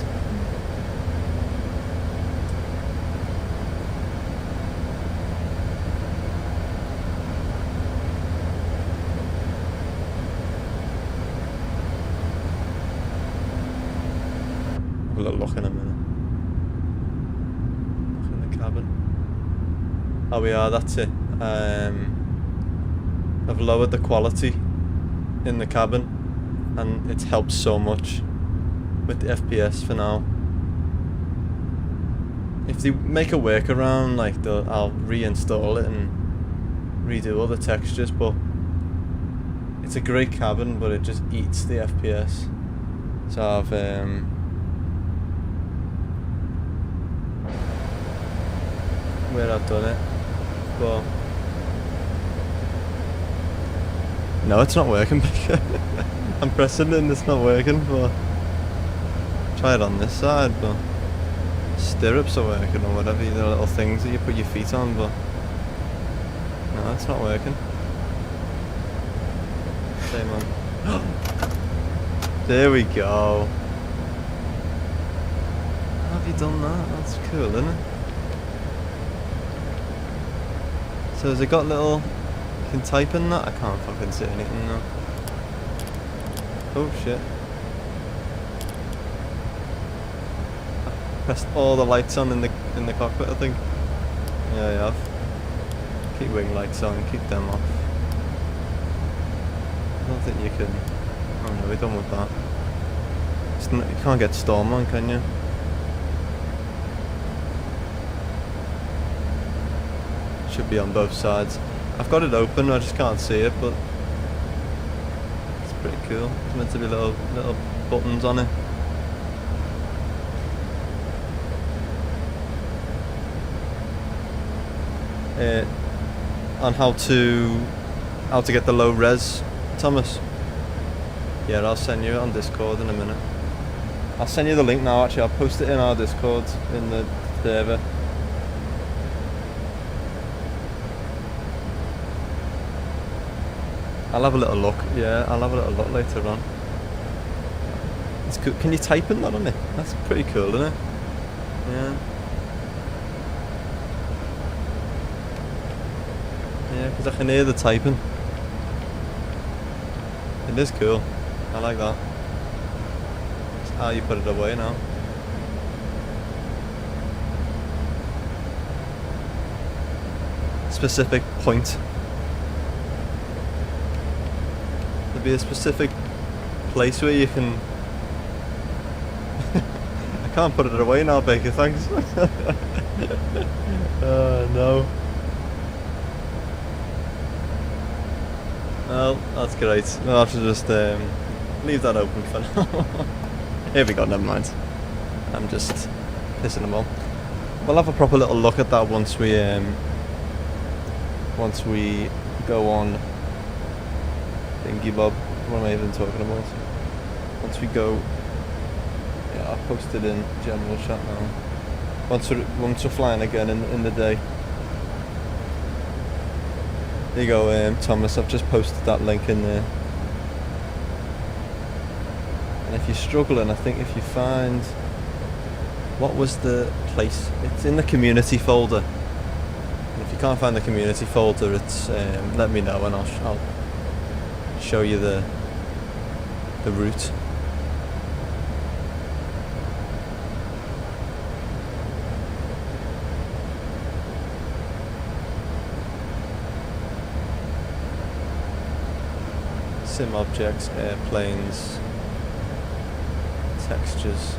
A little look in a minute. Look in the cabin. Oh, we are, that's it. I've lowered the quality in the cabin and it's helped so much with the FPS for now. If they make a workaround, like I'll reinstall it and redo all the textures, but it's a great cabin, but it just eats the FPS. So I've where I've done it, but no, it's not working. I'm pressing it and it's not working, but try it on this side, but stirrups are working or whatever, the little things that you put your feet on, but no, it's not working. Same on. There we go. How have you done that? That's cool, isn't it? So has it got little... You can type in that? I can't fucking see anything now. Oh shit. I pressed all the lights on in the cockpit, I think. Yeah, you have. Keep wing lights on, keep them off. I don't think you can... Oh no, we're done with that. It's not, you can't get storm on, can you? Should be on both sides. I've got it open, I just can't see it, but it's pretty cool. There's meant to be little buttons on it. On how to get the low res, Thomas. Yeah, I'll send you it on Discord in a minute. I'll send you the link now. Actually, I'll post it in our Discord in the server. I'll have a little look. Yeah, I'll have a little look later on. It's cool. Can you type in that on it? That's pretty cool, isn't it? Yeah. Yeah, because I can hear the typing. It is cool. I like that. That's how you put it away now. Specific point. There'll be a specific place where you can... I can't put it away now, Baker, thanks. No. Well, that's great. I'll have to just leave that open for now. Here we go, never mind. I'm just pissing them all. We'll have a proper little look at that once we go on Thingy Bob. What am I even talking about? Once we go, yeah, I'll post it in general chat now. Once we're flying again in the day. There you go, Thomas. I've just posted that link in there. And if you're struggling, I think if you find, what was the place? It's in the community folder. And if you can't find the community folder, it's let me know and I'll show you the route. Sim objects, airplanes, textures,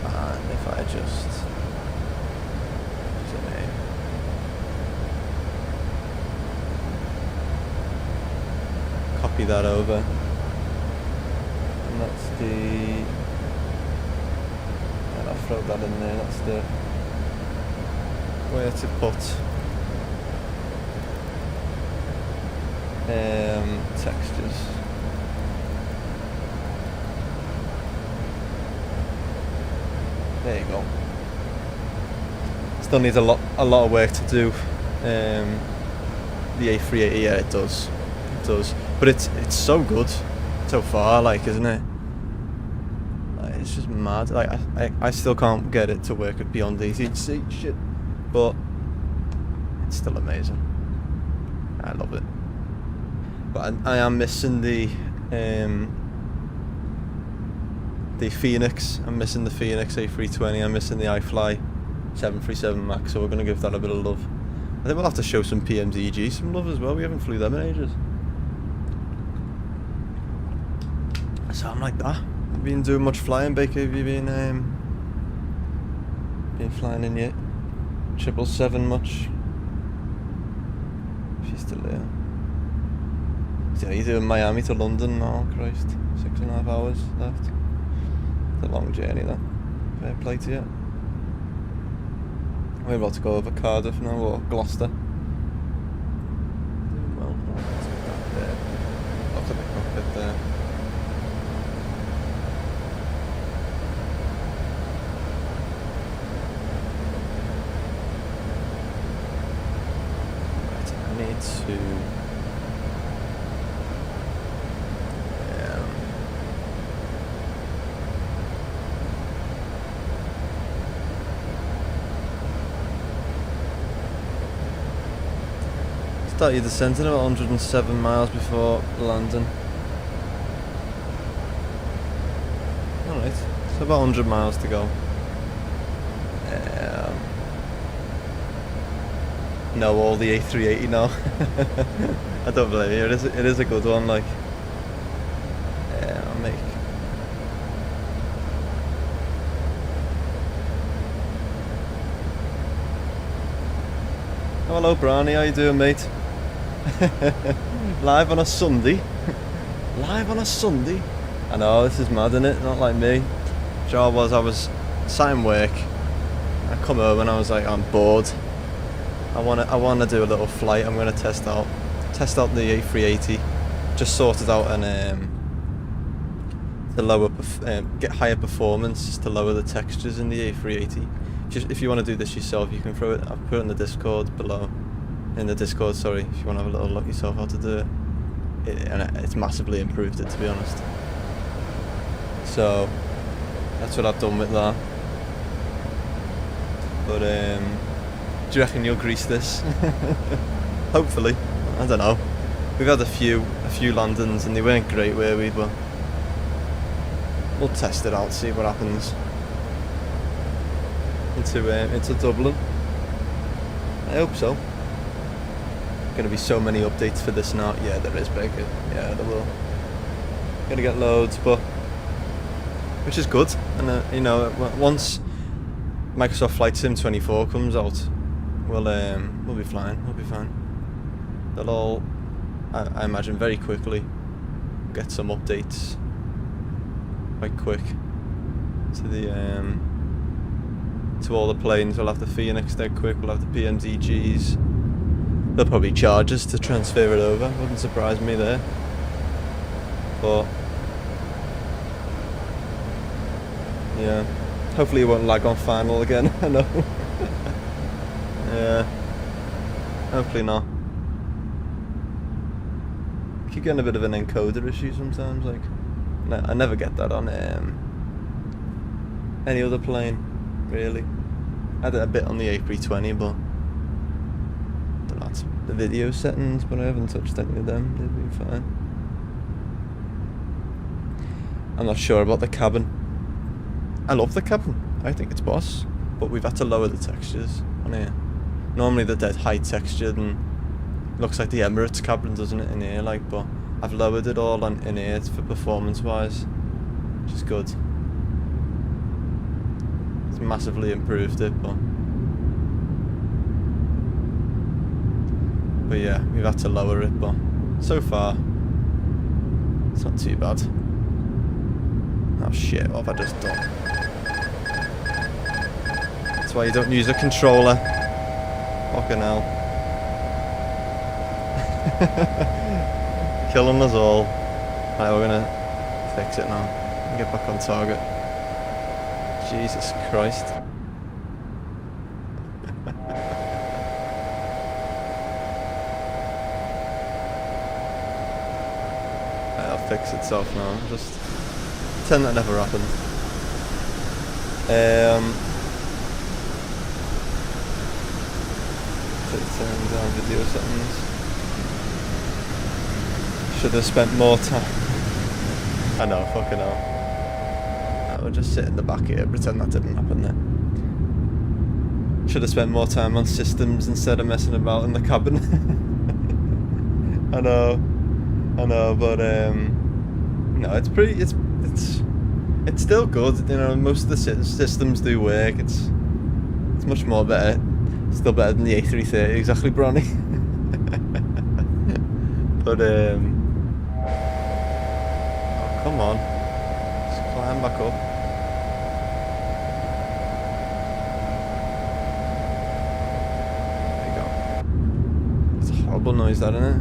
and if I just copy that over, and that's the, and I'll throw that in there, that's the where to put textures. There you go. Still needs a lot of work to do. The A380, yeah, it does. It does. But it's so good so far, like, isn't it? Like, it's just mad. Like, I still can't get it to work at beyond easy shit, but it's still amazing. I love it. But I am missing the Phoenix. I'm missing the Phoenix A320. I'm missing the iFly 737 Max. So we're gonna give that a bit of love. I think we'll have to show some PMDG some love as well. We haven't flew them in ages. So I'm like that. Have you been doing much flying, Baker? Have you been flying in yet? 777 much? She's still there. Yeah, you're doing Miami to London now, Christ. 6.5 hours left. It's a long journey, though. Fair play to you. We're about to go over Cardiff now, or Gloucester. Well, let's get that there. Look at the cockpit there. Right, I need to... start your descent at about 107 miles before landing. Alright, so about 100 miles to go. Know all the A380 now. I don't blame you, it is a good one, like. I'll make... Oh, hello Brownie, how you doing, mate? Live on a Sunday. Live on a Sunday. I know, this is mad, isn't it? Not like me. I was sat in work. I come home and I was like, I'm bored. I wanna do a little flight. I'm gonna test out the A380. Just sorted out an get higher performance to lower the textures in the A380. If you want to do this yourself, you can throw it. I've put it in the Discord below. In the Discord, sorry, if you want to have a little look yourself how to do it. It's massively improved it, to be honest. So that's what I've done with that. But do you reckon you'll grease this? Hopefully. I don't know. We've had a few landings and they weren't great, were we? But we'll test it out, see what happens. Into Dublin. I hope so. Gonna be so many updates for this now. Yeah, there is, Baker. Yeah, there will. Gonna get loads, but which is good. And you know, once Microsoft Flight Sim 24 comes out, we'll be flying. We'll be fine. They'll all, I imagine, very quickly get some updates. Quite quick to the to all the planes. We'll have the Phoenix dead quick. We'll have the PMDGs. They'll probably charge us to transfer it over. Wouldn't surprise me there. But yeah, hopefully it won't lag on final again. I know. Yeah, hopefully not. Keep getting a bit of an encoder issue sometimes. Like, I never get that on any other plane, really. I had it a bit on the A320, but that's the video settings, but I haven't touched any of them. They'll be fine. I'm not sure about the cabin. I love the cabin. I think it's boss, but we've had to lower the textures on here. Normally they're dead high textured and looks like the Emirates cabin, doesn't it, in here? Like, but I've lowered it all in here for performance-wise, which is good. It's massively improved it, but yeah, we've had to lower it, but so far it's not too bad. Oh shit, what have I just done? That's why you don't use a controller. Fucking hell. Killing us all. Right, we're gonna fix it now and get back on target. Jesus Christ. It'll fix itself now. Just pretend that never happened. Turn down video settings. Should have spent more time. I know, fucking hell. We'll just sit in the back here, pretend that didn't happen there. Should have spent more time on systems instead of messing about in the cabin. I know, but no, it's pretty. It's still good. You know, most of the systems do work. It's much more better. Still better than the A380, exactly, Bronny. But oh, come on, just climb back up. horrible noise, that, isn't it?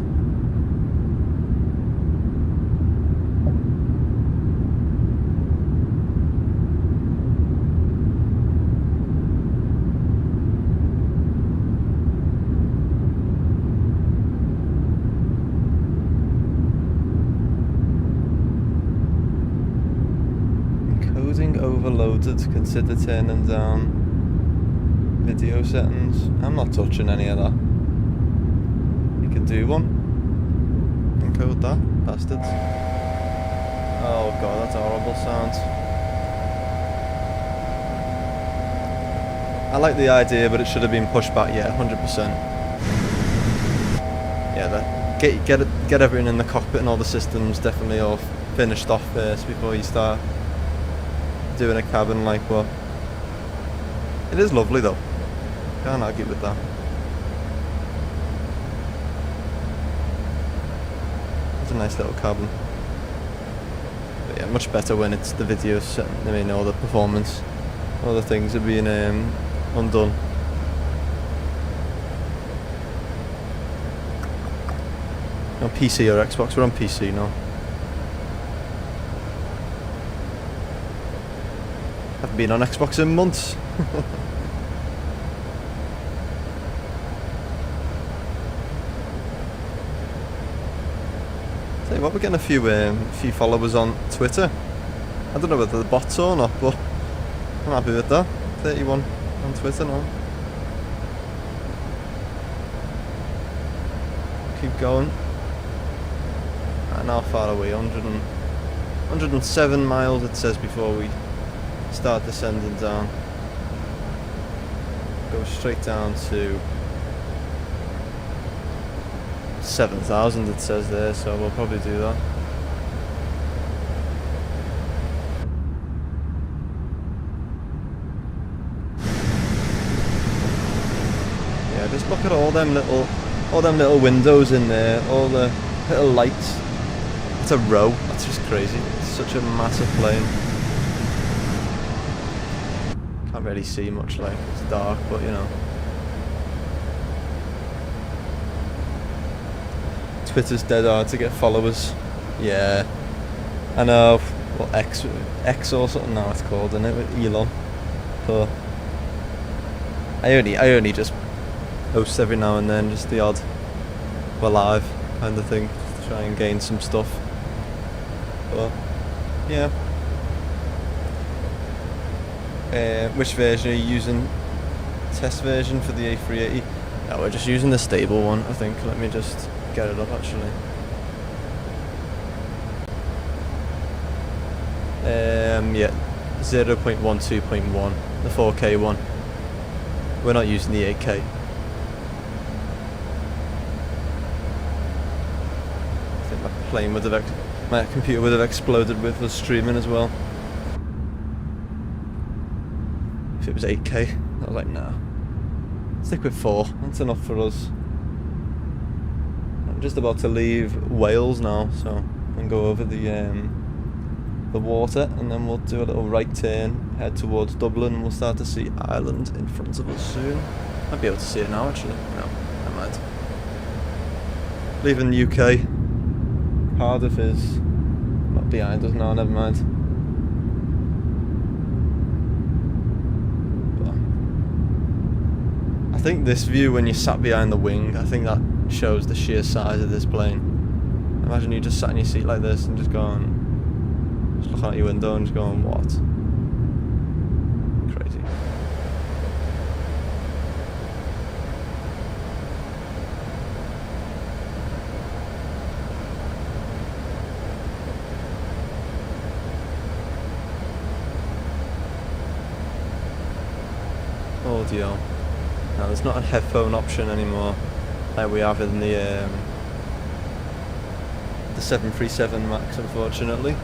Encoding overloaded. Consider turning down video settings. I'm not touching any of that. You can do one. Encode that, bastards. Oh god, that's a horrible sound. I like the idea, but it should have been pushed back. Yeah, 100%. Yeah, that get everything in the cockpit and all the systems definitely all finished off first before you start doing a cabin like what. It is lovely though. Can't argue with that. It's a nice little cabin. But yeah, much better when it's the video set. I mean, all the performance, all the things are being undone. On PC or Xbox? We're on PC now. Haven't been on Xbox in months. Tell you what, we're getting a few followers on Twitter. I don't know whether the bots or not, but I'm happy with that. 31 on Twitter now. Keep going. And how far are we? 107 miles it says before we start descending down. Go straight down to 7,000 it says there, so we'll probably do that. Yeah, just look at all them little windows in there, all the little lights. It's a row. That's just crazy. It's such a massive plane. Can't really see much, like it's dark, but you know. Twitter's dead hard to get followers. Yeah, I know. Well, X or something now it's called, isn't it, with Elon? But I only just post every now and then, just the odd we're live kind of thing, to try and gain some stuff. But yeah. Which version are you using? Test version for the A380? No, we're just using the stable one, I think. Let me just get it up actually. Yeah, 0.12.1, the 4K one. We're not using the 8K. I think my plane would have, my computer would have exploded with us streaming as well. If it was 8K, I was like, nah. Stick with 4, that's enough for us. I'm just about to leave Wales now, so and go over the water, and then we'll do a little right turn, head towards Dublin, and we'll start to see Ireland in front of us soon. Might be able to see it now actually. No, never mind. Leaving the UK. Cardiff is not behind us now, never mind. But I think this view when you sat behind the wing, I think that shows the sheer size of this plane. Imagine you just sat in your seat like this and just going, just looking out your window and just going, what? Crazy. Audio. Now there's not a headphone option anymore like we have in the 737 MAX, unfortunately.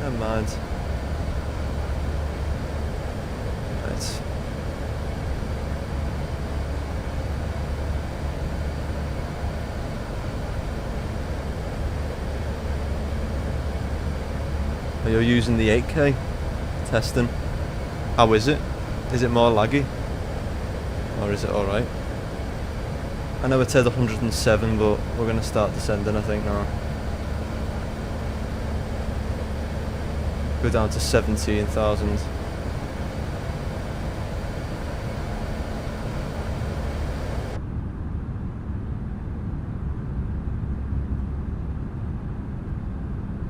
Never mind. Right. Are you using the 8K testing? How is it? Is it more laggy? Or is it alright? I know it said 107, but we're going to start descending, I think, now. Go down to 17,000.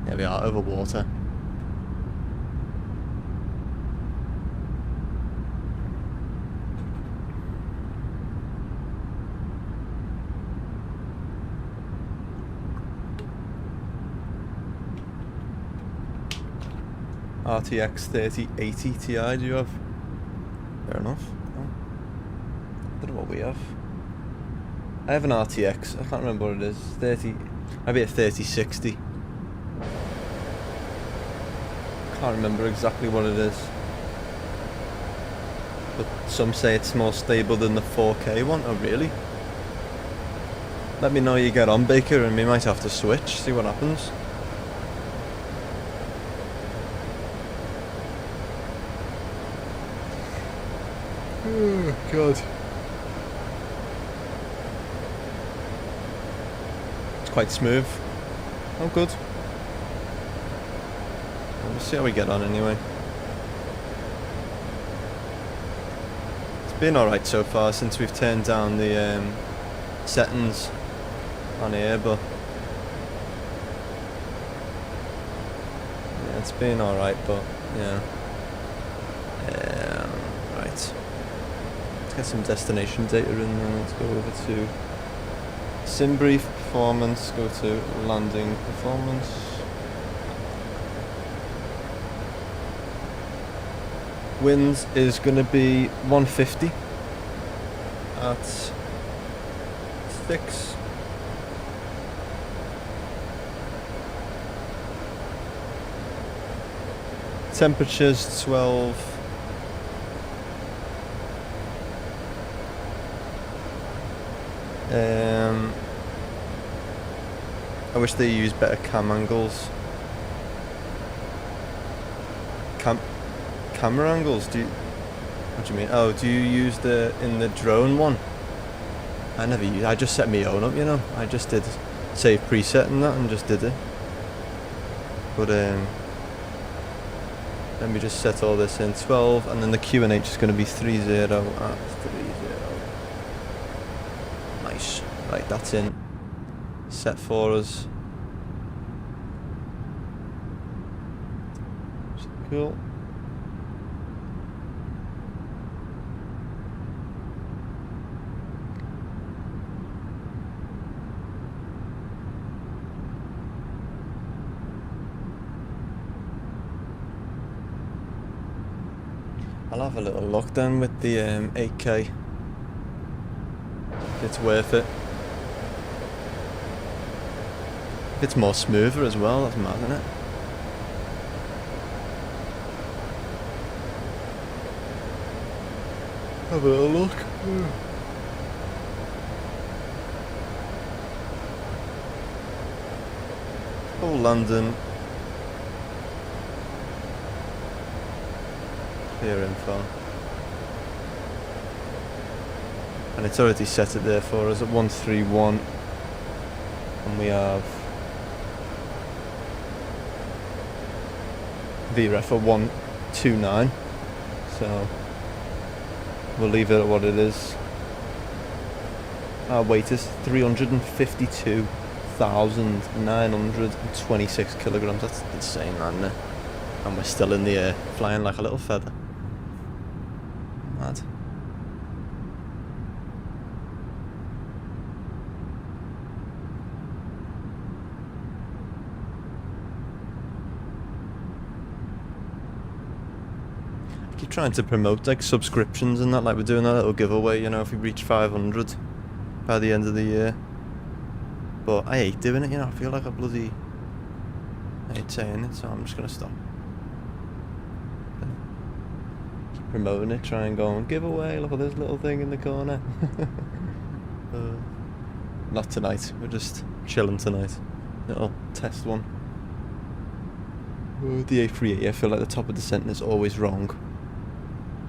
There we are, over water. RTX 3080 Ti do you have? Fair enough. Oh. I don't know what we have. I have an RTX, I can't remember what it is. 30, maybe a 3060. Can't remember exactly what it is. But some say it's more stable than the 4K one. Oh really? Let me know how you get on, Baker, and we might have to switch, see what happens. Oh god. It's quite smooth. Oh good. We'll see how we get on anyway. It's been alright so far since we've turned down the settings on here, but yeah, it's been alright, but yeah. Right. Let's get some destination data in there. Let's go over to sim brief performance, go to landing performance. Wind is going to be 150 at 6. Temperatures 12. I wish they used better cam angles. Camera angles? What do you mean? Oh, do you use in the drone one? I never use. I just set my own up, you know. I just did save preset and that, and just did it. But let me just set all this in 12, and then the QNH is going to be 30 at 30. Nice. Right, that's in. Set for us. Cool. I'll have a little look then with the 8K. If it's worth it. If it's more smoother as well, that's mad, isn't it? Have a little look. Oh, London. Clear info. And it's already set it there for us at 131. And we have VREF at 129. So we'll leave it at what it is. Our weight is 352,926 kilograms. That's insane, isn't it? And we're still in the air, flying like a little feather. Mad. I keep trying to promote like subscriptions and that, like we're doing a little giveaway, you know, if we reach 500 by the end of the year. But I hate doing it, you know, I feel like I hate saying it, so I'm just gonna stop. Promoting it, try and go and give away, look at this little thing in the corner. Not tonight, we're just chilling tonight. Little test one. The A380, I feel like the top of descent is always wrong.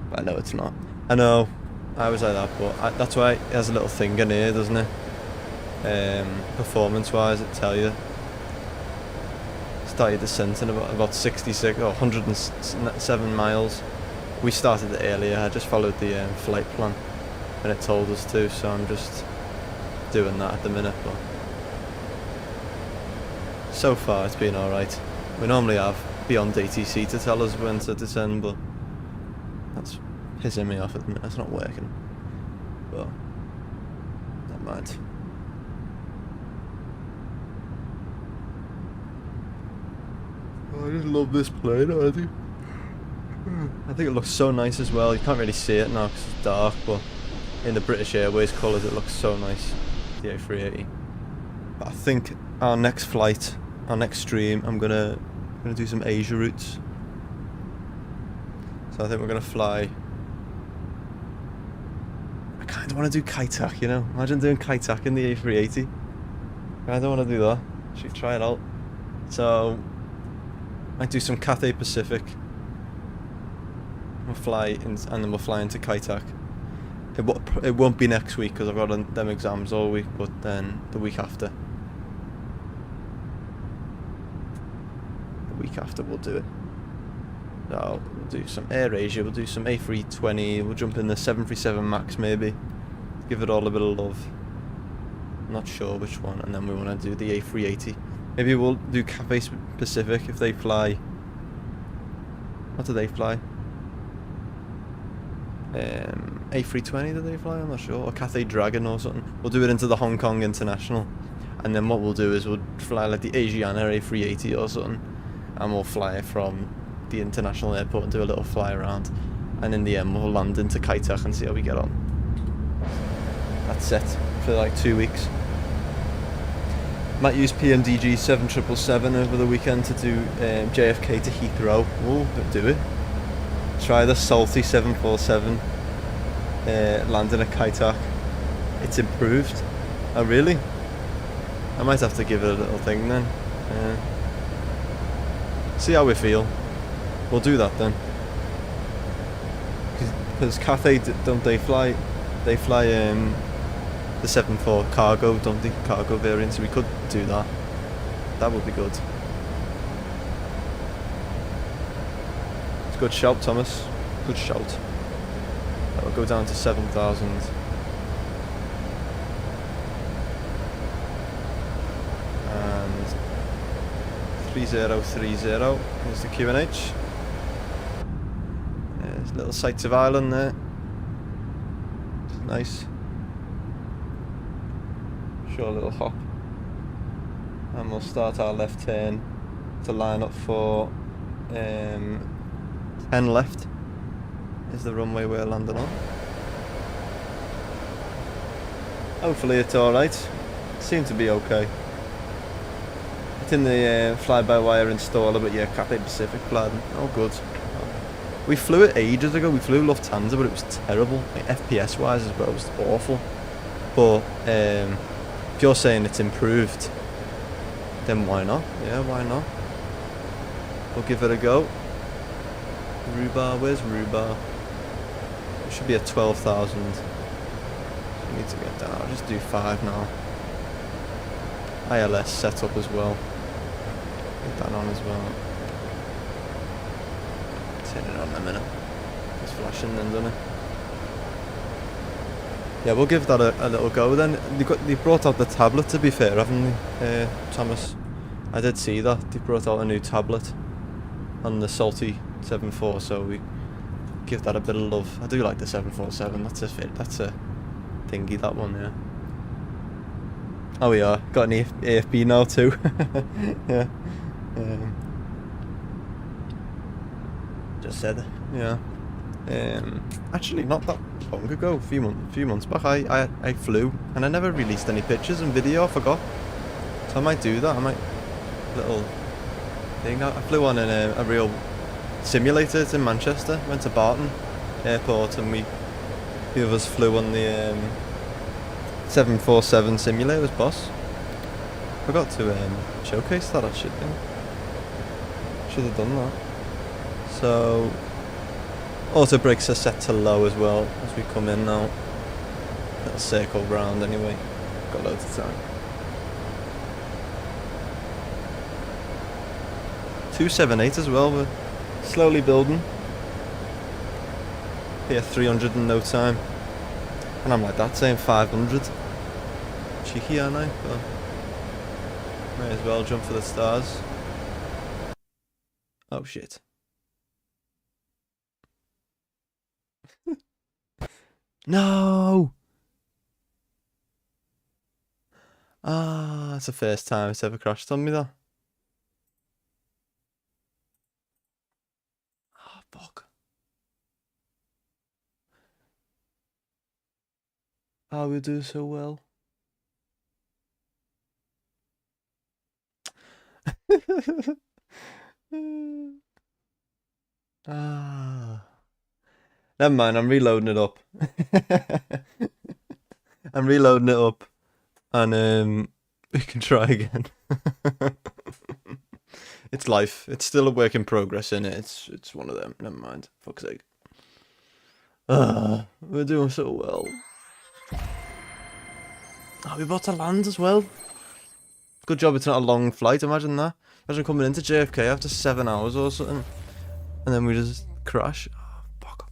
But I know it's not. I know, I was like that, but that's why it has a little thing in here, doesn't it? Performance-wise, it tell you. Started descent in about 66 or 107 miles. We started it earlier. I just followed the flight plan, and it told us to. So I'm just doing that at the minute. But so far, it's been all right. We normally have beyond ATC to tell us when to descend, but that's pissing me off at the minute. It's not working. But never mind. I just love this plane, I think. I think it looks so nice as well. You can't really see it now because it's dark, but in the British Airways colours it looks so nice, the A380. But I think our next flight, our next stream, I'm gonna do some Asia routes. So I think we're gonna fly. I kind of want to do Saitek, you know. Imagine doing Saitek in the A380. I don't want to do that. Should try it out. So might do some Cathay Pacific. We'll fly in, and then we'll fly into Saitek. It won't be next week because I've got them exams all week, but then the week after. The week after we'll do it. So we'll do some AirAsia, we'll do some A320, we'll jump in the 737 MAX maybe. Give it all a bit of love. Not sure which one, and then we want to do the A380. Maybe we'll do Cathay Pacific if they fly. What do they fly? A320 do they fly? I'm not sure. Or Cathay Dragon or something. We'll do it into the Hong Kong International. And then what we'll do is we'll fly like the Asiana A380 or something. And we'll fly from the international airport and do a little fly around. And in the end we'll land into Saitek and see how we get on. That's set for like 2 weeks. Might use PMDG 7777 over the weekend to do JFK to Heathrow. Oh, do it. Try the salty 747 landing at Saitek. It's improved. Oh really? I might have to give it a little thing then. See how we feel. We'll do that then. Because Cathay, don't they fly? They fly the 74 cargo, don't they? Cargo variant, so we could do that. That would be good. It's a good shout, Thomas. Good shout. That will go down to 7,000. And 3030 is the QNH. There's little sights of Ireland there. Nice. Short little hop. And we'll start our left turn to line up for 10 left is the runway we're landing on. Hopefully it's alright. Seems to be okay. It's in the fly-by-wire installer, but yeah, Cathay Pacific flight. Oh good. We flew it ages ago. We flew Lufthansa, but it was terrible. Like, FPS wise as well, it was awful. But if you're saying it's improved, then why not? Yeah, why not? We'll give it a go. Rhubar, where's Rhubar? It should be at 12,000. We need to get down. I'll just do 5 now. ILS set up as well. Get that on as well. Turn it on in a minute. It's flashing then, doesn't it? Yeah, we'll give that a little go then. They brought out the tablet, to be fair, haven't they, Thomas? I did see that. They brought out a new tablet on the salty 74, so we give that a bit of love. I do like the 747. That's a thingy, that one, yeah. Oh yeah, got an AFB now too. Yeah. Just said, yeah. Actually, not that long ago, a few months back, I flew and I never released any pictures and video. I forgot, so I might do that. I might little thing. I flew on in a real simulator. It's in Manchester. Went to Barton Airport and the of us flew on the 747 simulator as boss. Forgot to showcase that. I should have done that. So Auto brakes are set to low as well as we come in now. Little circle round anyway. Got loads of time. 278 as well, we're slowly building. Here 300 in no time. And I'm like that saying 500. Cheeky, aren't I? But may as well jump for the stars. Oh shit. No! Ah, it's the first time it's ever crashed on me though. Ah, fuck. Oh, we do so well. Ah. Never mind, I'm reloading it up. I'm reloading it up. And we can try again. It's life. It's still a work in progress, innit? It's one of them. Never mind. Fuck's sake. We're doing so well. Oh, we're about to land as well. Good job it's not a long flight, imagine that. Imagine coming into JFK after 7 hours or something. And then we just crash. Oh, fuck.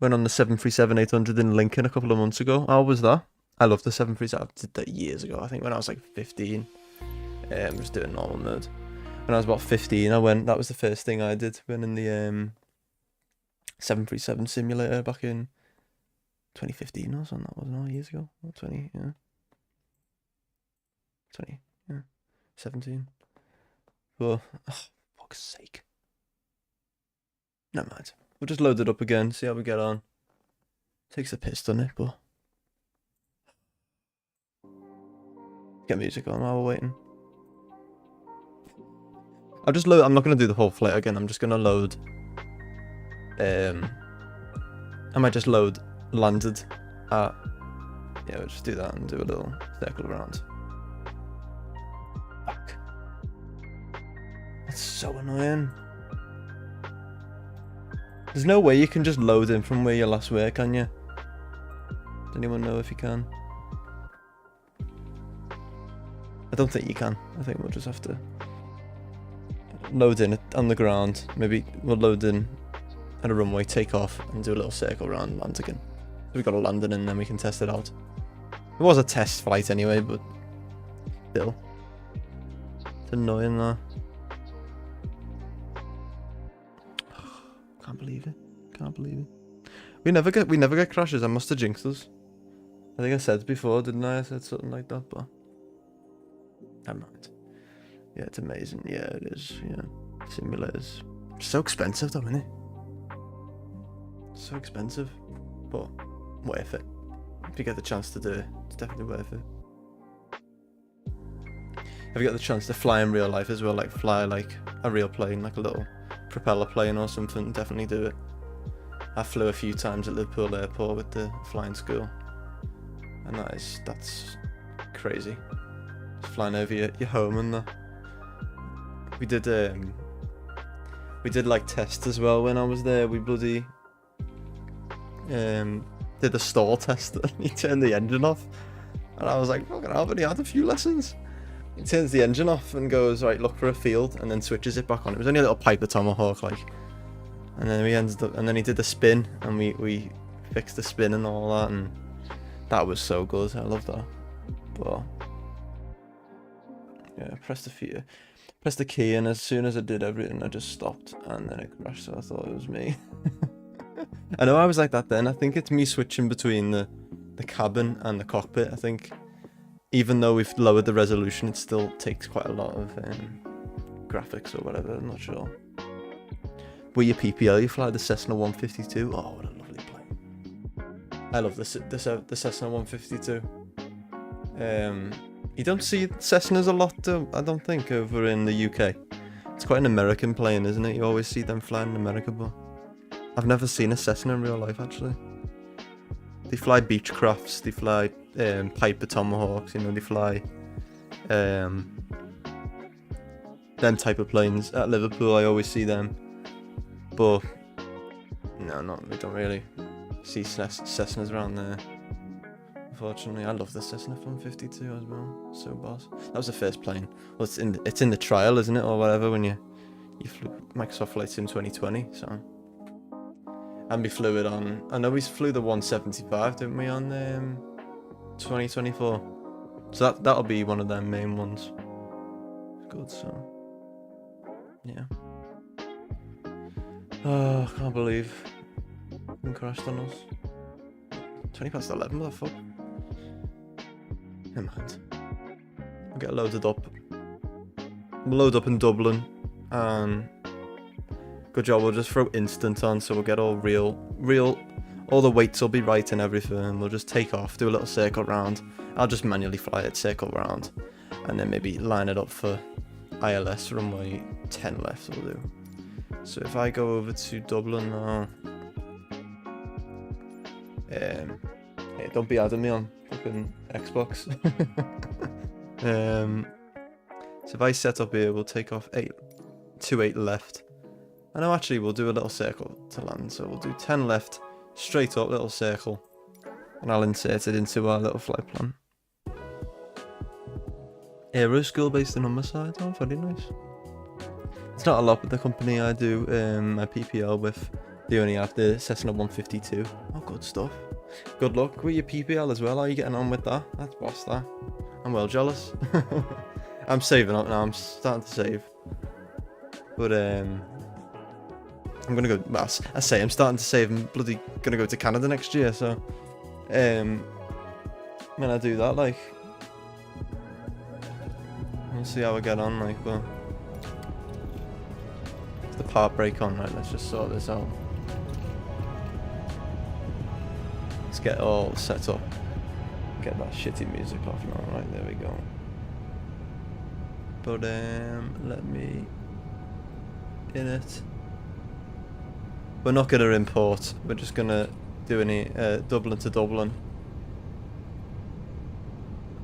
Went on the 737-800 in Lincoln a couple of months ago. How was that? I love the 737. I did that years ago, I think when I was like 15. Just doing normal mode. When I was about 15, I went, that was the first thing I did. Went in the 737 simulator back in 2015 or something. That wasn't all years ago. Or 20, yeah. 20, yeah. 17. But, oh, fuck's sake. Never mind. We'll just load it up again, see how we get on. Takes a piss, doesn't it? But get music on while we're waiting. I'll just load. I'm not gonna do the whole flight again. I'm just gonna load. I might just load landed at. Yeah, we'll just do that and do a little circle around. Fuck. That's so annoying. There's no way you can just load in from where you last were, can you? Does anyone know if you can? I don't think you can. I think we'll just have to load in on the ground. Maybe we'll load in at a runway, take off, and do a little circle around, land again. So we've got a landing and then we can test it out. It was a test flight anyway, but still. It's annoying though. Can't believe it. Can't believe it. We never get crashes. I must have jinxed us. I think I said before, didn't I? I said something like that, but never mind. Yeah, it's amazing. Yeah, it is. Yeah, simulators. So expensive though, isn't it? So expensive, but worth it. If you get the chance to do it, it's definitely worth it. If you get the chance to fly in real life as well, like fly like a real plane, like a little propeller plane or something, definitely do it. I flew a few times at Liverpool Airport with the flying school, and that's crazy. Just flying over your home and that. We did like tests as well when I was there. We bloody did a stall test and he turned the engine off, and I was like, fucking hell, but he had a few lessons. He turns the engine off and goes, right, look for a field, and then switches it back on. It was only a little Piper Tomahawk, like, and then we ended up, and then he did the spin, and we fixed the spin and all that, and that was so good. I love that. But yeah, pressed the key, and as soon as I did everything, I just stopped, and then it crashed. So I thought it was me. I know I was like that then. I think it's me switching between the cabin and the cockpit. I think even though we've lowered the resolution, it still takes quite a lot of graphics or whatever. I'm not sure. Were you PPL? You fly the Cessna 152? Oh, what a lovely plane! I love the Cessna 152. You don't see Cessnas a lot, I don't think, over in the UK. It's quite an American plane, isn't it? You always see them flying in America, but I've never seen a Cessna in real life, actually. They fly Beechcrafts, they fly Piper Tomahawks, you know, they fly them type of planes. At Liverpool, I always see them. But no, we don't really see Cessnas around there. Unfortunately, I love the Cessna 152 as well. So boss. That was the first plane. Well, it's in the trial, isn't it, or whatever? When you flew Microsoft Flight Sim 2020. So, and we flew it on. I know we flew the 175, didn't we, on 2024? So that'll be one of them main ones. Good. So, yeah. Oh, I can't believe it crashed on us. 20 past 11, what the fuck? Never mind. We'll get loaded up. We'll load up in Dublin, and good job, we'll just throw instant on, so we'll get all real, all the weights will be right and everything. We'll just take off, do a little circle round. I'll just manually fly it, circle round, and then maybe line it up for ILS runway 10 left will do. So if I go over to Dublin now, hey, don't be adding me on fucking Xbox. So if I set up here, we'll take off 28 left. I know actually we'll do a little circle to land, so we'll do 10 left, straight up, little circle, and I'll insert it into our little flight plan. Aero school based in Humberside, oh very nice. It's not a lot, but the company I do my PPL with, they only have the Cessna 152. Oh, good stuff. Good luck with your PPL as well. How are you getting on with that? That's boss, that. I'm well jealous. I'm saving up now. I'm starting to save. But I'm gonna go. Well, I say I'm starting to save. I'm bloody gonna go to Canada next year. So when I do that, like, we'll see how I get on. Like, but the part break on, right? Let's just sort this out. Let's get all set up. Get that shitty music off now. Right, there we go. But let me in it. We're not gonna import. We're just gonna do any Dublin to Dublin.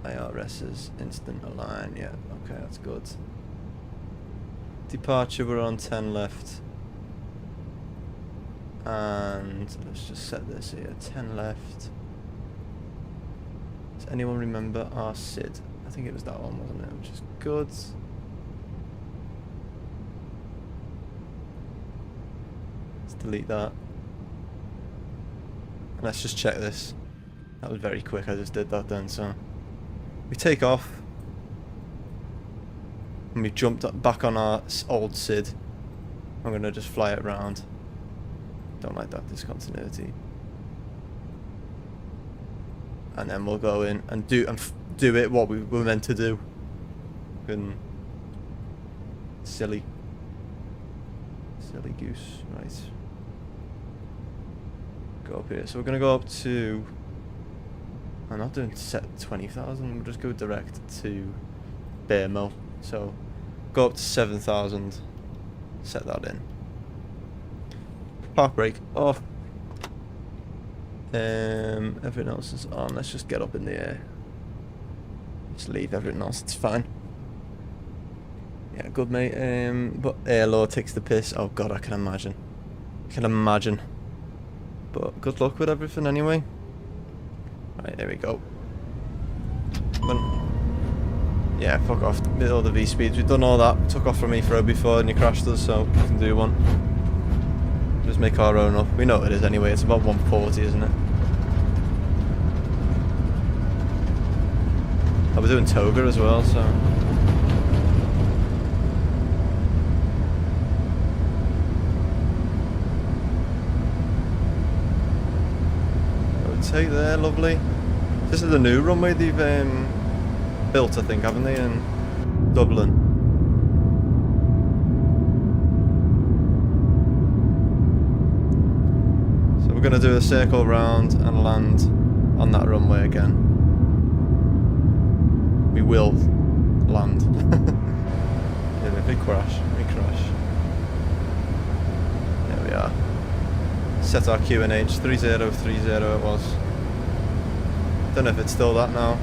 IRS's instant align. Yeah, okay, that's good. Departure, we're on 10 left. And let's just set this here, 10 left. Does anyone remember our SID? I think it was that one, wasn't it? Which is good. Let's delete that. And let's just check this. That was very quick, I just did that then, so. We take off. And we jumped back on our old SID. I'm gonna just fly it round. Don't like that discontinuity. And then we'll go in and do it what we were meant to do. Fucking silly goose, right? Go up here. So we're gonna go up to. I'm not doing set 20,000. We'll just go direct to Bermo. So go up to 7,000. Set that in. Park brake off. Everything else is on. Let's just get up in the air. Just leave everything else. It's fine. Yeah, good mate. But airlaw takes the piss. Oh god, I can imagine. But good luck with everything anyway. Right, there we go. Yeah, fuck off. All the V-speeds. We've done all that. We took off from Heathrow before and you crashed us, so we can do one. Just make our own up. We know what it is anyway. It's about 140, isn't it? Oh, we're doing Toga as well, so. Rotate there, lovely. This is the new runway they've built, I think, haven't they, in Dublin? So we're going to do a circle round and land on that runway again. We will land. Yeah, big crash. There we are. Set our QNH 3030 it was. Don't know if it's still that now.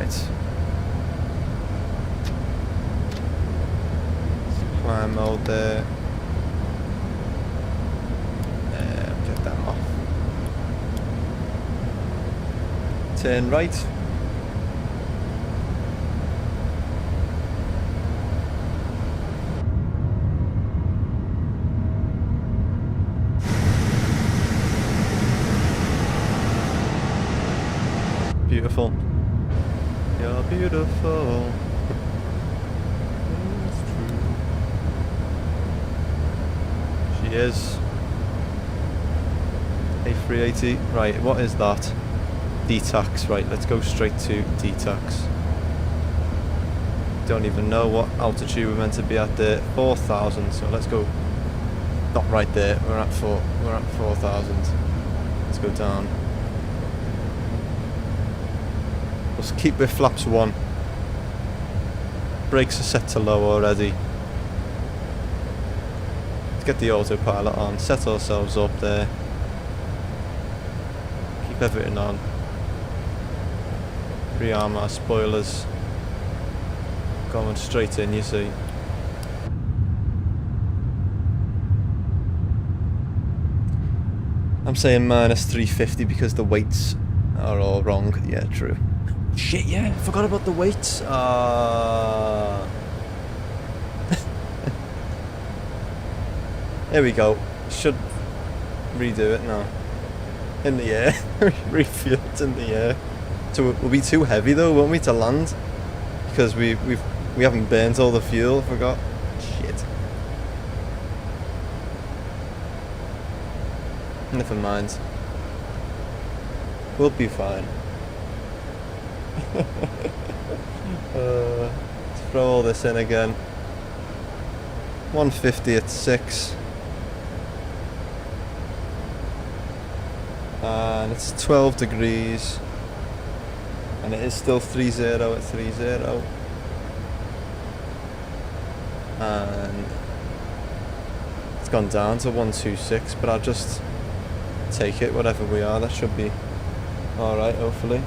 Right. Climb mode there. Get that off. Turn right. Beautiful. You're beautiful. It's true. She is. A380. Right, what is that? DTAX. Right, let's go straight to DTAX. Don't even know what altitude we're meant to be at there. 4,000. So let's go. Not right there. We're at 4,000. Let's go down. Let's keep with flaps 1. Brakes are set to low already. Let's get the autopilot on, set ourselves up there. Keep everything on. Rearm our spoilers. Going straight in, you see. I'm saying minus 350 because the weights are all wrong. Yeah, true. Shit, yeah, forgot about the weights. There we go. Should redo it now. In the air. Refuel it in the air. So we'll be too heavy though, won't we, to land? Because we haven't burnt all the fuel, forgot. Shit. Never mind. We'll be fine. Let's throw all this in again. 150 at 6. And it's 12 degrees. And it is still 30 at 30. And it's gone down to 126, but I'll just take it, whatever we are. That should be alright, hopefully.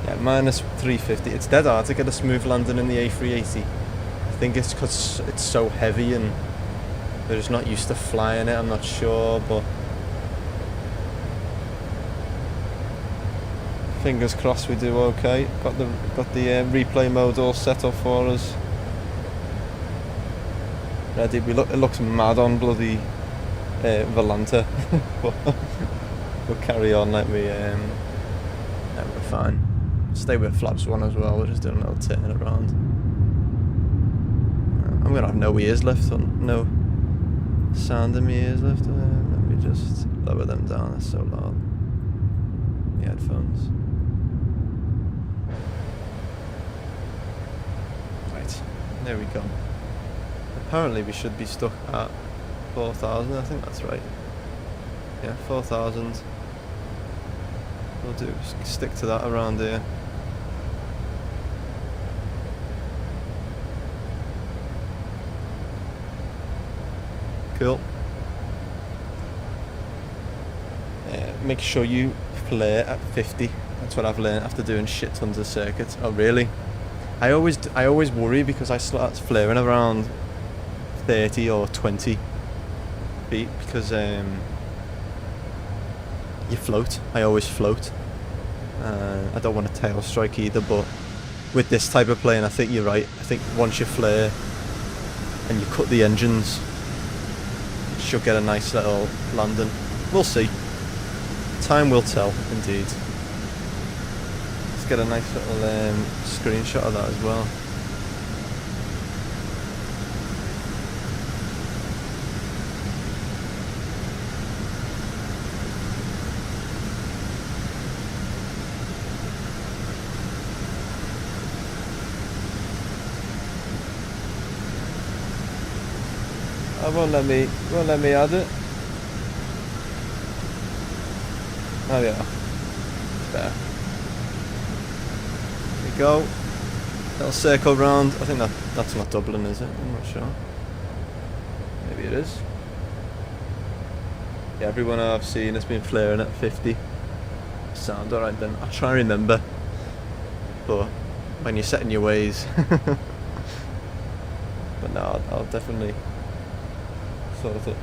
Yeah, minus 350. It's dead hard to get a smooth landing in the A380. I think it's because it's so heavy and they're just not used to flying it, I'm not sure, but fingers crossed we do okay. Got the replay mode all set up for us. Ready? It looks mad on bloody Volanta. We'll carry on like we're fine. Stay with flaps 1 as well. We're just doing a little turn around. I'm gonna have no ears left on, no sound in my ears left. Let me just lower them down. That's so loud. The headphones. Right, there we go. Apparently we should be stuck at 4,000. I think that's right. Yeah, 4,000. We'll do stick to that around here. Cool. Make sure you flare at 50. That's what I've learned after doing shit tons of circuits. Oh really? I always worry because I start flaring around 30 or 20 feet because you float. I always float. I don't want a tail strike either, but with this type of plane I think you're right. I think once you flare and you cut the engines, you should get a nice little landing. We'll see. Time will tell, indeed. Let's get a nice little screenshot of that as well. Won't let me add it. Oh yeah, there. There we go. Little circle round. I think that's not Dublin, is it? I'm not sure. Maybe it is. Yeah, everyone I've seen has been flaring at 50. Sound alright then. I'll try and remember but when you're setting your ways. But no, I'll definitely sort it.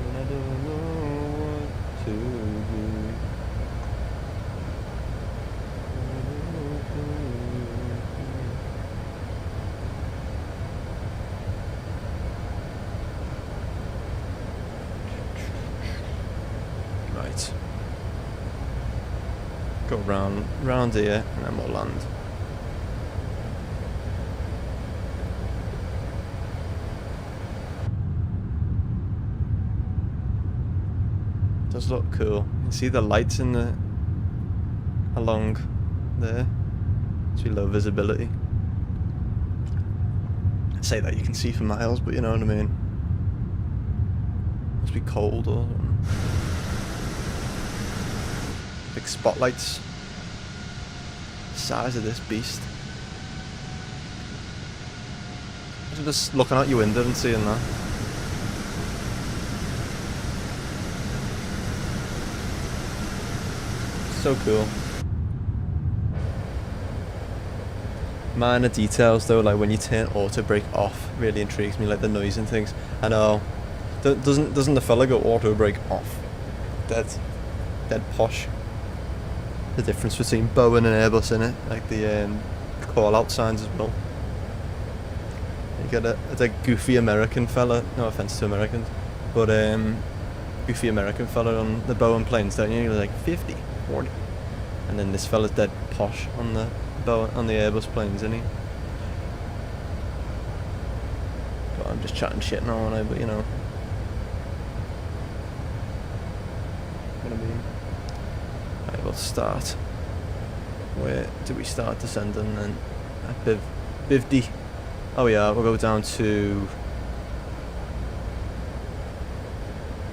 And I don't know what to do. Right. Go round here, and then we'll land. Does look cool. You can see the lights in the along there. It's really low visibility. I'd say that you can see for miles, but you know what I mean. Must be cold or something. Big spotlights. Size of this beast. Imagine just looking out your window and seeing that. So cool. Minor details though, like when you turn auto brake off, really intrigues me, like the noise and things. I know. Doesn't the fella go auto brake off? Dead posh. The difference between Boeing and Airbus in it, like the call out signs as well. You get a goofy American fella, no offense to Americans, but goofy American fella on the Boeing planes, don't you? You're like 50, 40, and then this fella's dead posh on the Airbus planes, isn't he? God, I'm just chatting shit now, aren't I? But you know what I mean. Right, we'll start. Where do we start descending then? At Bivdy. Oh yeah, we'll go down to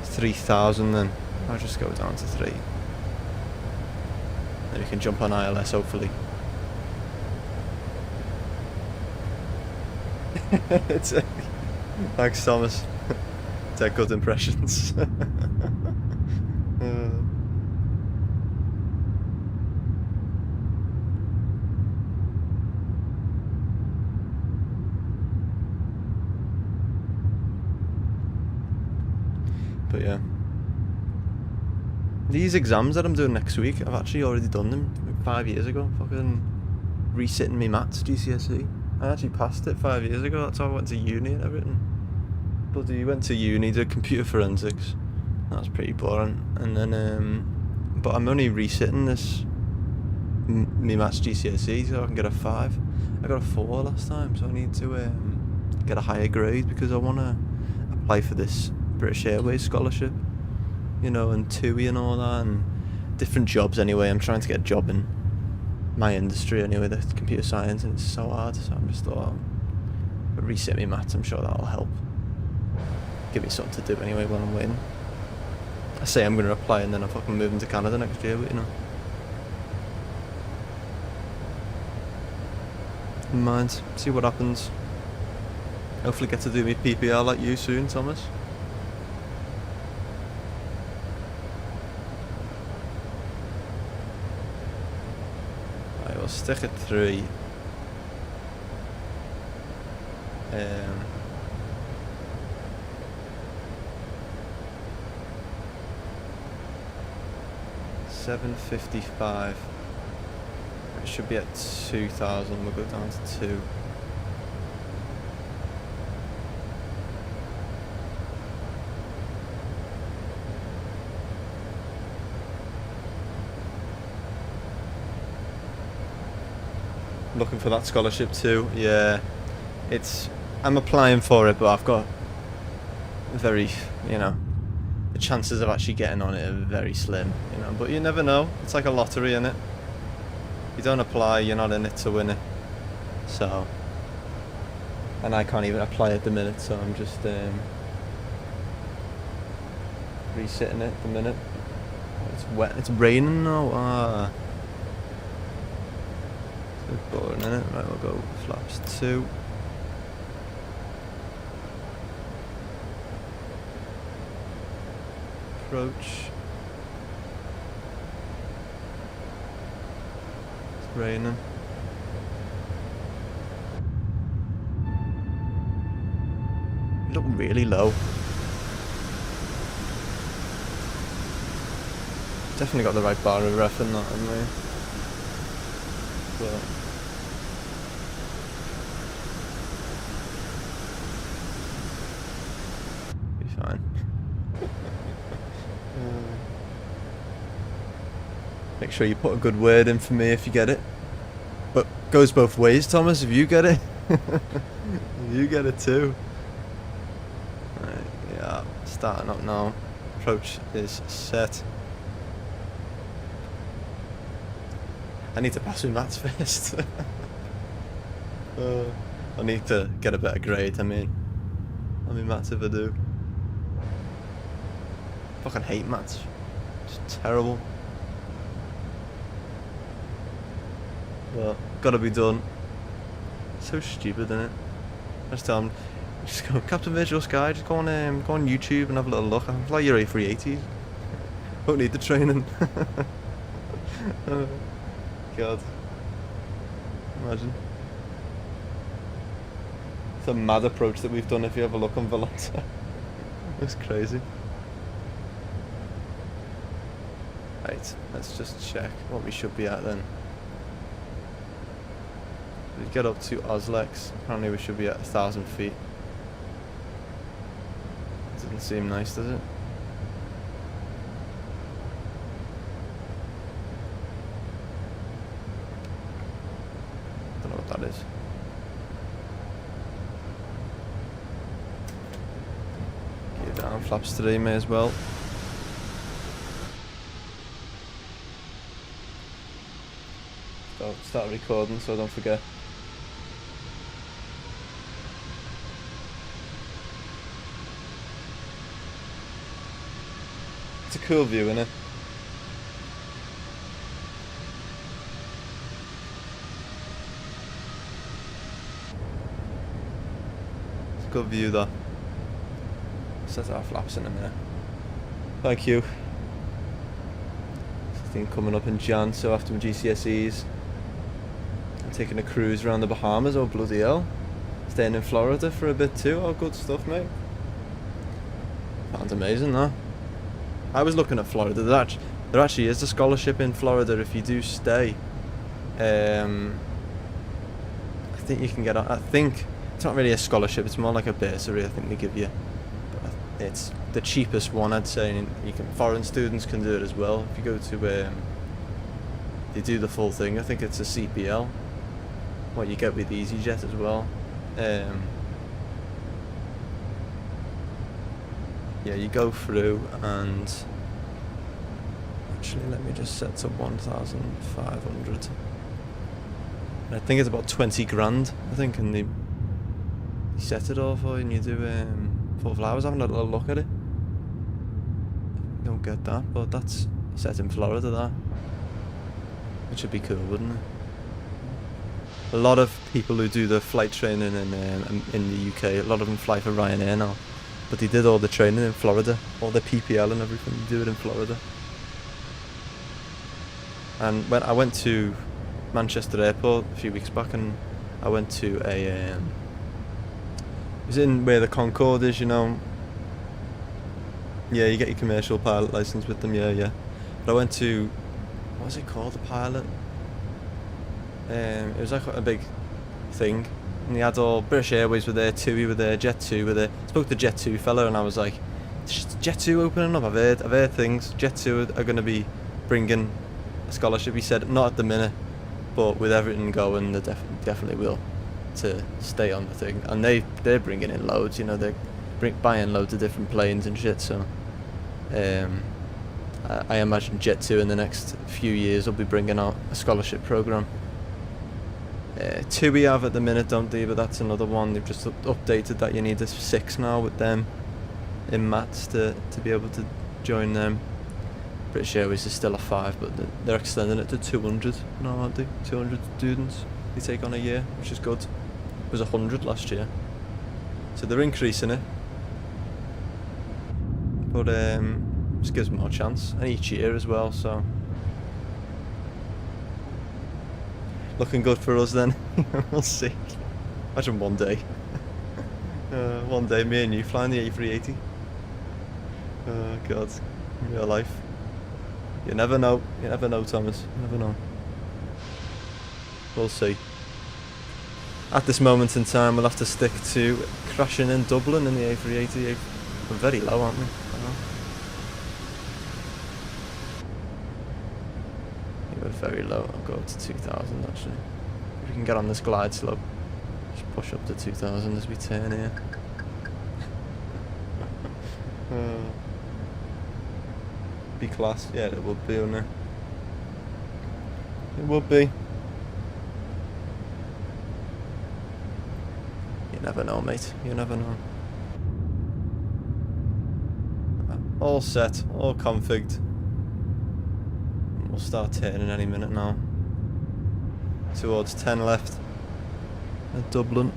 3,000 then. I'll just go down to 3. Then we can jump on ILS hopefully. It's thanks Thomas. Take good impressions. But yeah, these exams that I'm doing next week, I've actually already done them like 5 years ago. Fucking resitting me maths GCSE. I actually passed it 5 years ago. That's how I went to uni and everything. Bloody went to uni, did computer forensics. That was pretty boring. And then, but I'm only resitting this me maths GCSE so I can get a 5. I got a 4 last time, so I need to get a higher grade because I want to apply for this British Airways scholarship, you know, and TUI and all that, and different jobs anyway. I'm trying to get a job in my industry anyway, the computer science, and it's so hard, so I'm just thought, but reset me maths, I'm sure that'll help. Give me something to do anyway while I'm waiting. I say I'm going to apply and then I'm fucking moving to Canada next year, but you know. Never mind, see what happens. Hopefully get to do my PPR like you soon, Thomas. We'll stick at 3. $755. It should be at 2,000. We'll go down to 2. Looking for that scholarship too. Yeah, I'm applying for it, but I've got very, you know, the chances of actually getting on it are very slim, you know, but you never know. It's like a lottery, innit? You don't apply, you're not in it to win it. So, and I can't even apply at the minute, so I'm just resitting it at the minute. It's wet, it's raining now. Boring, innit? Right, we'll go flaps 2. Approach. raining. You look really low. Definitely got the right bar of ref in that, haven't we? But be fine. Make sure you put a good word in for me if you get it. But goes both ways, Thomas. If you get it, you get it too. Right, yeah, starting up now. Approach is set. I need to pass my maths first. I need to get a better grade. I mean maths if I do. Fucking hate maths. It's terrible. But gotta be done. So stupid, isn't it? I just tell them, just go Captain Visual Sky. Just go on YouTube and have a little look. I'm like your A380s. Don't need the training. God. Imagine. It's a mad approach that we've done if you have a look on Volanta. It's crazy. Right, let's just check what we should be at then. We get up to Oslex. Apparently we should be at 1,000 feet. Doesn't seem nice, does it? Don't know what that is. Gear down, flaps today, may as well. Start recording so I don't forget. It's a cool view, isn't it? It's a good view though. Set our flaps in a minute. Thank you. 16 coming up in Jan, so after my GCSEs I'm taking a cruise around the Bahamas. Oh bloody hell. Staying in Florida for a bit too. Oh, good stuff, mate. Sounds amazing, though. I was looking at Florida. There actually is a scholarship in Florida if you do stay. I think you can get. I think it's not really a scholarship. It's more like a bursary. I think they give you. But it's the cheapest one, I'd say. And you can. Foreign students can do it as well. If you go to, they do the full thing. I think it's a CPL. What you get with EasyJet as well. Yeah, you go through and actually let me just set to 1,500. I think it's about 20 grand. I think, and they set it all for you, and you do 4 flowers. Having a little look at it. You don't get that, but that's set in Florida. That it should be cool, wouldn't it? A lot of people who do the flight training in the UK, a lot of them fly for Ryanair now. But they did all the training in Florida, all the PPL and everything, they do it in Florida. And when I went to Manchester Airport a few weeks back, and I went to it was in where the Concorde is, you know. Yeah, you get your commercial pilot license with them, yeah. But I went to, what was it called, the pilot? It was like a big thing. And they had all British Airways were there, TUI were there, Jet2 were there. I spoke to the Jet2 fella and I was like, is Jet2 opening up? I've heard things. Jet2 are going to be bringing a scholarship. He said, not at the minute, but with everything going, they definitely will, to stay on the thing. And they're bringing in loads, you know, they're buying loads of different planes and shit, so I imagine Jet2 in the next few years will be bringing out a scholarship program. TUI have at the minute, don't they? But that's another one. They've just updated that you need a 6 now with them in maths to be able to join them. British Airways is still a 5, but they're extending it to 200 now, aren't they? 200 students they take on a year, which is good. It was 100 last year, so they're increasing it. But just gives them more chance, and each year as well. So looking good for us then. We'll see. Imagine one day. One day, me and you flying the A380. Oh god, real life. You never know. You never know, Thomas. You never know. We'll see. At this moment in time, we'll have to stick to crashing in Dublin in the A380. We're very low, aren't we? We're very low. I'll go up to 2,000 actually. If we can get on this glide slope, just push up to 2,000 as we turn here. Be class. Yeah, it would be, wouldn't it? It would be. You never know, mate. You never know. All set, all configured. We'll start turning any minute now. Towards 10 left. At Dublin.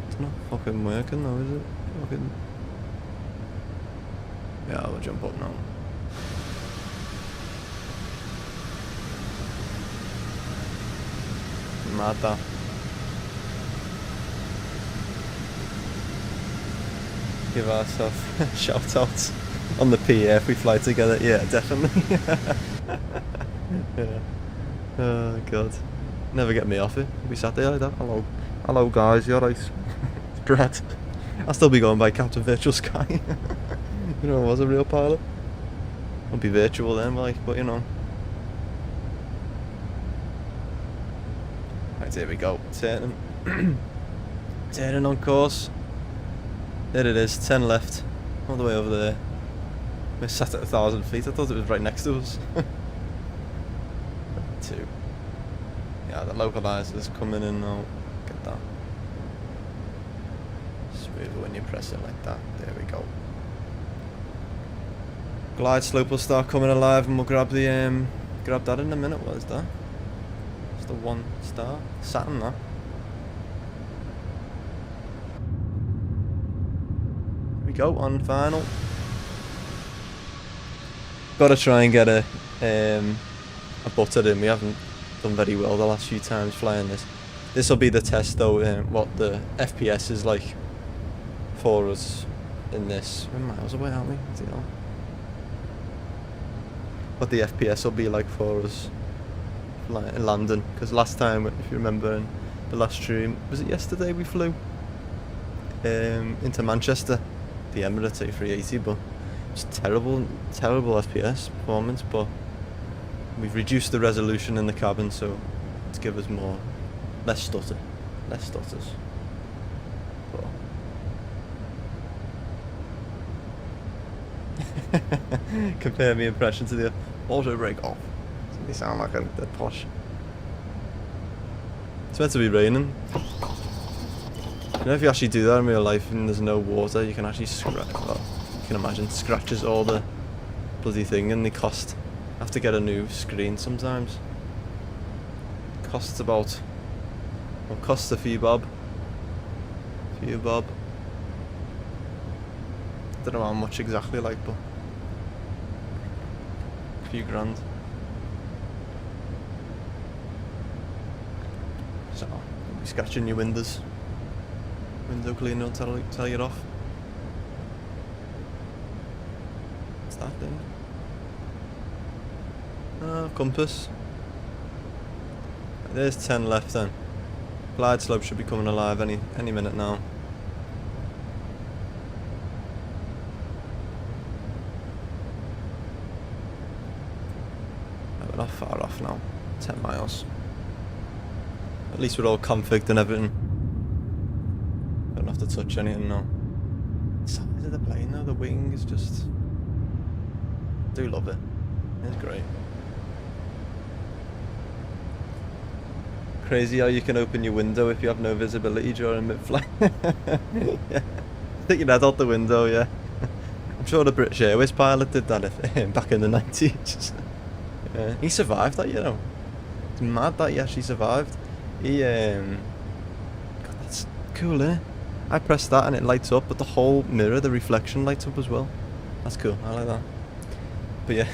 It's not fucking working though, is it? Fucking. Yeah, we'll jump up now. Mad that. Give ourselves shout outs on the PA if we fly together. Yeah, definitely. Yeah. Oh god. Never get me off it. We sat there like that. Hello. Hello guys, you alright? It's Brad. I'll still be going by Captain Virtual Sky. You know, I was a real pilot. Won't be virtual then, like, but you know. Right, here we go. Turning. Turning on course. There it is, 10 left. All the way over there. We're sat at 1,000 feet. I thought it was right next to us. 2. Yeah, the localizer's coming in now. Get that. Smooth when you press it like that. There we go. Glide slope will start coming alive, and we'll grab the grab that in a minute. What is that? It's the 1 star. Saturn, that. Here we go on final. Got to try and get a butter in. We haven't done very well the last few times flying this. This will be the test though. What the FPS is like for us in this. We're miles away, aren't we? Do you know? What the FPS will be like for us in London, because last time, if you remember in the last stream, was it yesterday we flew into Manchester, the Emirates A380, but it's terrible FPS performance, but we've reduced the resolution in the cabin so to give us less stutters. Compare my impression to the auto brake off. They sound like they're posh. It's meant to be raining. You know, if you actually do that in real life and there's no water, you can actually scratch. Well, you can imagine scratches all the bloody thing, and they cost. I have to get a new screen sometimes. Costs about. Well, costs a few bob. I don't know how much exactly, like, but a few grand. So, you'll be scratching your windows. Window cleaner will tell you off. What's that thing? Compass. There's 10 left then. Glide slope should be coming alive any minute now. We're not far off now. 10 miles. At least we're all configured and everything. Don't have to touch anything now. The size of the plane though, the wing is just. I do love it. It's great. Crazy how you can open your window if you have no visibility during mid-flight. Yeah. Stick your head out the window, yeah. I'm sure the British Airways pilot did that back in the 90s. Yeah. He survived that, you know. It's mad that he actually survived. He, God, that's cool, eh? I press that and it lights up, but the whole mirror, the reflection lights up as well. That's cool, I like that. But yeah,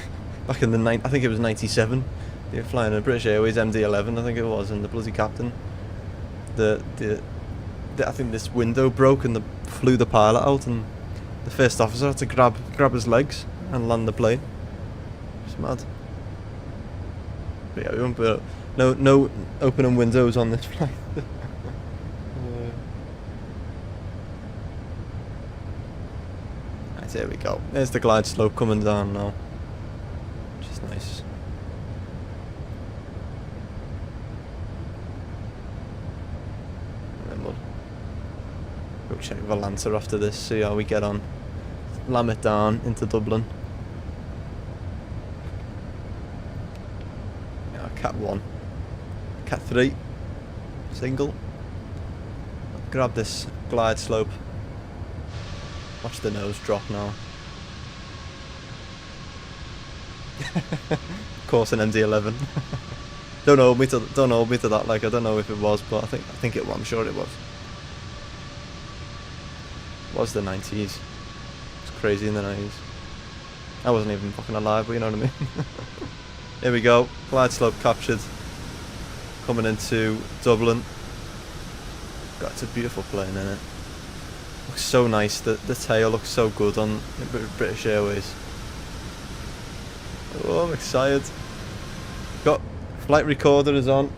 back in the I think it was 97, They were flying a British Airways MD-11, I think it was, and the bloody captain. I think this window broke and flew the pilot out, and the first officer had to grab his legs and land the plane. It's mad. But yeah, we won't put no opening windows on this flight. Right, there we go. There's the glide slope coming down now, which is nice. And then we'll go check Valanta after this, see how we get on. Lam it down into Dublin. Yeah, Cat 1. Cat 3. Single. Grab this glide slope. Watch the nose drop now. Of course, an MD-11. Don't hold me to that. Like, I don't know if it was, but I think it was. I'm sure it was. It was the 90s. It's crazy in the 90s. I wasn't even fucking alive, but you know what I mean. Here we go. Glide slope captured. Coming into Dublin. God, it's a beautiful plane, isn't it? Looks so nice. The tail looks so good on British Airways. Oh, I'm excited. Got flight recorder is on.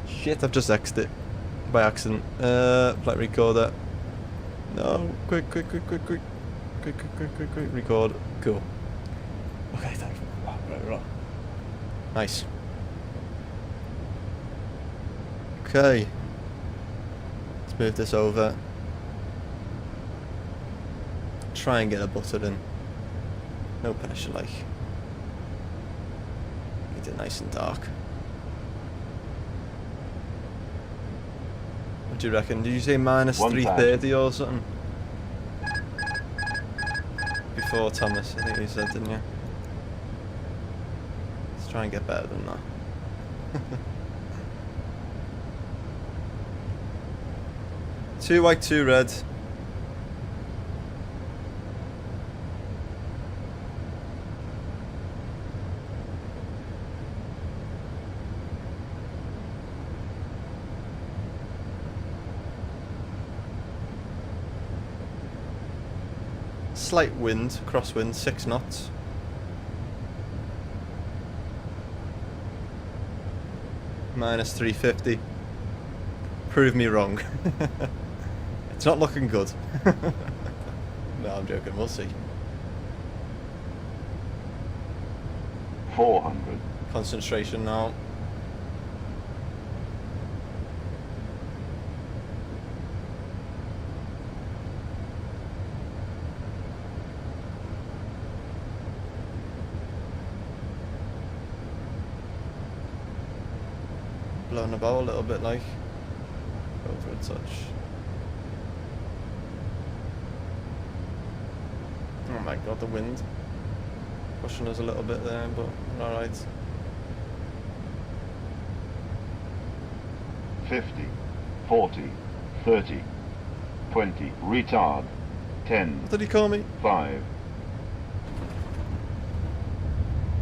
Shit, I've just X'd it by accident. Flight recorder. No, quick, record. Cool. Okay, thanks. Right. Nice. Okay. Let's move this over. Try and get a butter in. No pressure, like. Get it nice and dark. What do you reckon? Did you say minus 330 or something? Before Thomas, I think you said, didn't you? Let's try and get better than that. Two white, two red. Slight wind, crosswind, 6 knots. Minus 350. Prove me wrong. It's not looking good. No, I'm joking, we'll see. 400. Concentration now. Blowing about a little bit, like. Go for a touch. Oh my god, the wind. Pushing us a little bit there, but alright. 50, 40, 30, 20, retard, 10. What did he call me? 5.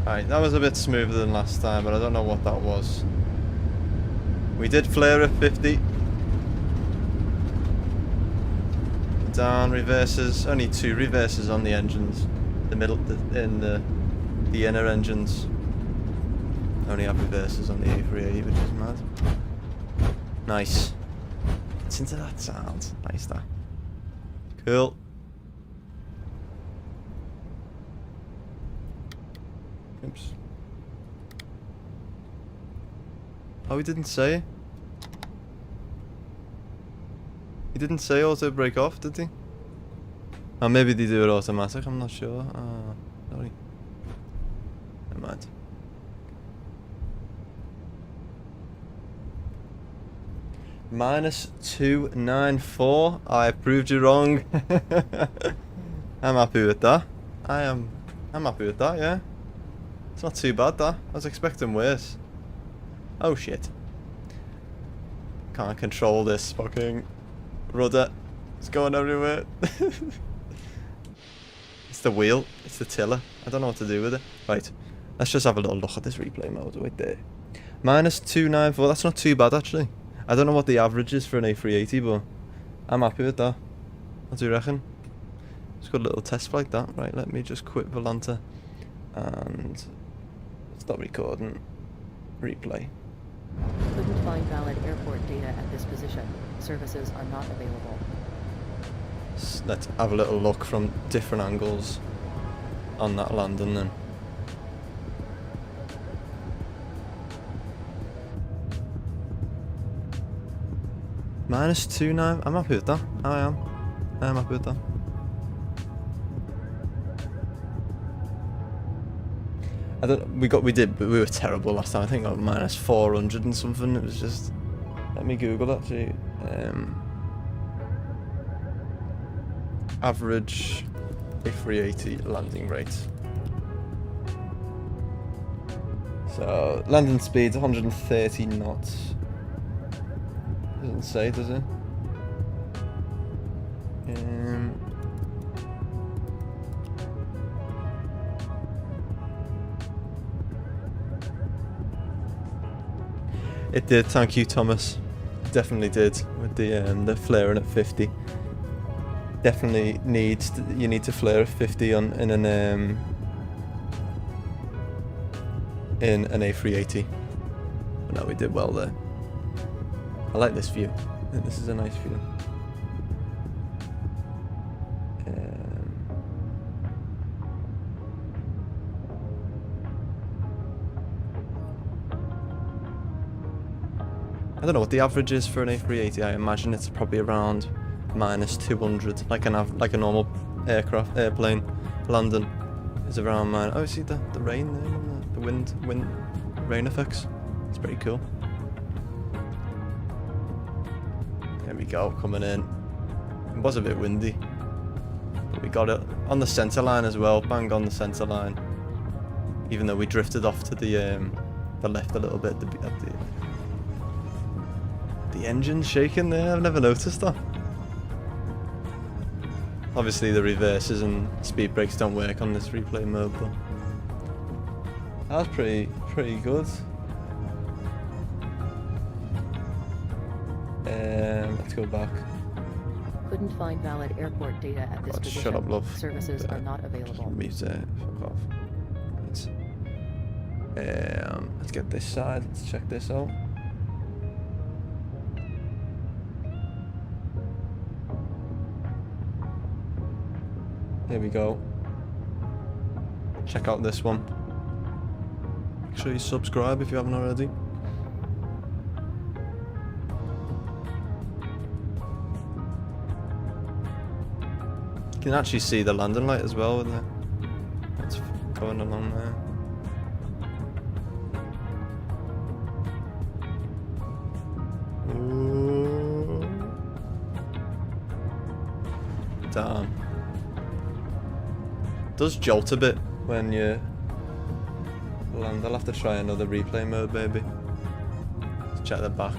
Alright, that was a bit smoother than last time, but I don't know what that was. We did flare at 50. Down, reverses. Only 2 reverses on the engines. The middle, the inner engines. Only have reverses on the A380, which is mad. Nice. Gets into that sound. Nice that. Cool. Oops. Oh, he didn't say. He didn't say auto break off, did he? Oh, maybe they do it automatic, I'm not sure. Sorry. Never mind. Minus 294. I proved you wrong. I'm happy with that. I'm happy with that, yeah. It's not too bad, that. I was expecting worse. Oh shit. Can't control this fucking rudder. It's going everywhere. It's the wheel. It's the tiller. I don't know what to do with it. Right. Let's just have a little look at this replay mode right there. -294. That's not too bad, actually. I don't know what the average is for an A380, but I'm happy with that. What do you reckon? It's got a little test flight, that. Right, let me just quit Volanta and stop recording. Replay. Couldn't find valid airport data at this position. Services are not available. Let's have a little look from different angles on that landing then. -29. I'm happy with that. I am happy with that. I don't. We were terrible last time. I think like -400 and something. It was just. Let me Google that. Actually. Average A380 landing rate. So landing speed 130 knots. Doesn't say, does it? It did. Thank you, Thomas. It definitely did with the flaring at 50. Definitely needs. You need to flare at 50 in an A380. But no, we did well there. I like this view. I think this is a nice view. I don't know what the average is for an A380. I imagine it's probably around -200, like a normal airplane landing is around mine. Oh, see the rain there, the wind rain effects. It's pretty cool. There we go, coming in. It was a bit windy, but we got it on the centre line as well. Bang on the centre line. Even though we drifted off to the left a little bit. The engine's shaking there. I've never noticed that. Obviously the reverses and speed brakes don't work on this replay mode, but that was pretty good. Let's go back. Couldn't find valid airport data at this position. Shut up, love. Services are not available. Fuck off. Let's get this side. Let's check this out. Here we go. Check out this one. Make sure you subscribe if you haven't already. You can actually see the landing light as well with it's going along there. Ooh. Damn. Does jolt a bit when you land. I'll have to try another replay mode, maybe. Let's check the back.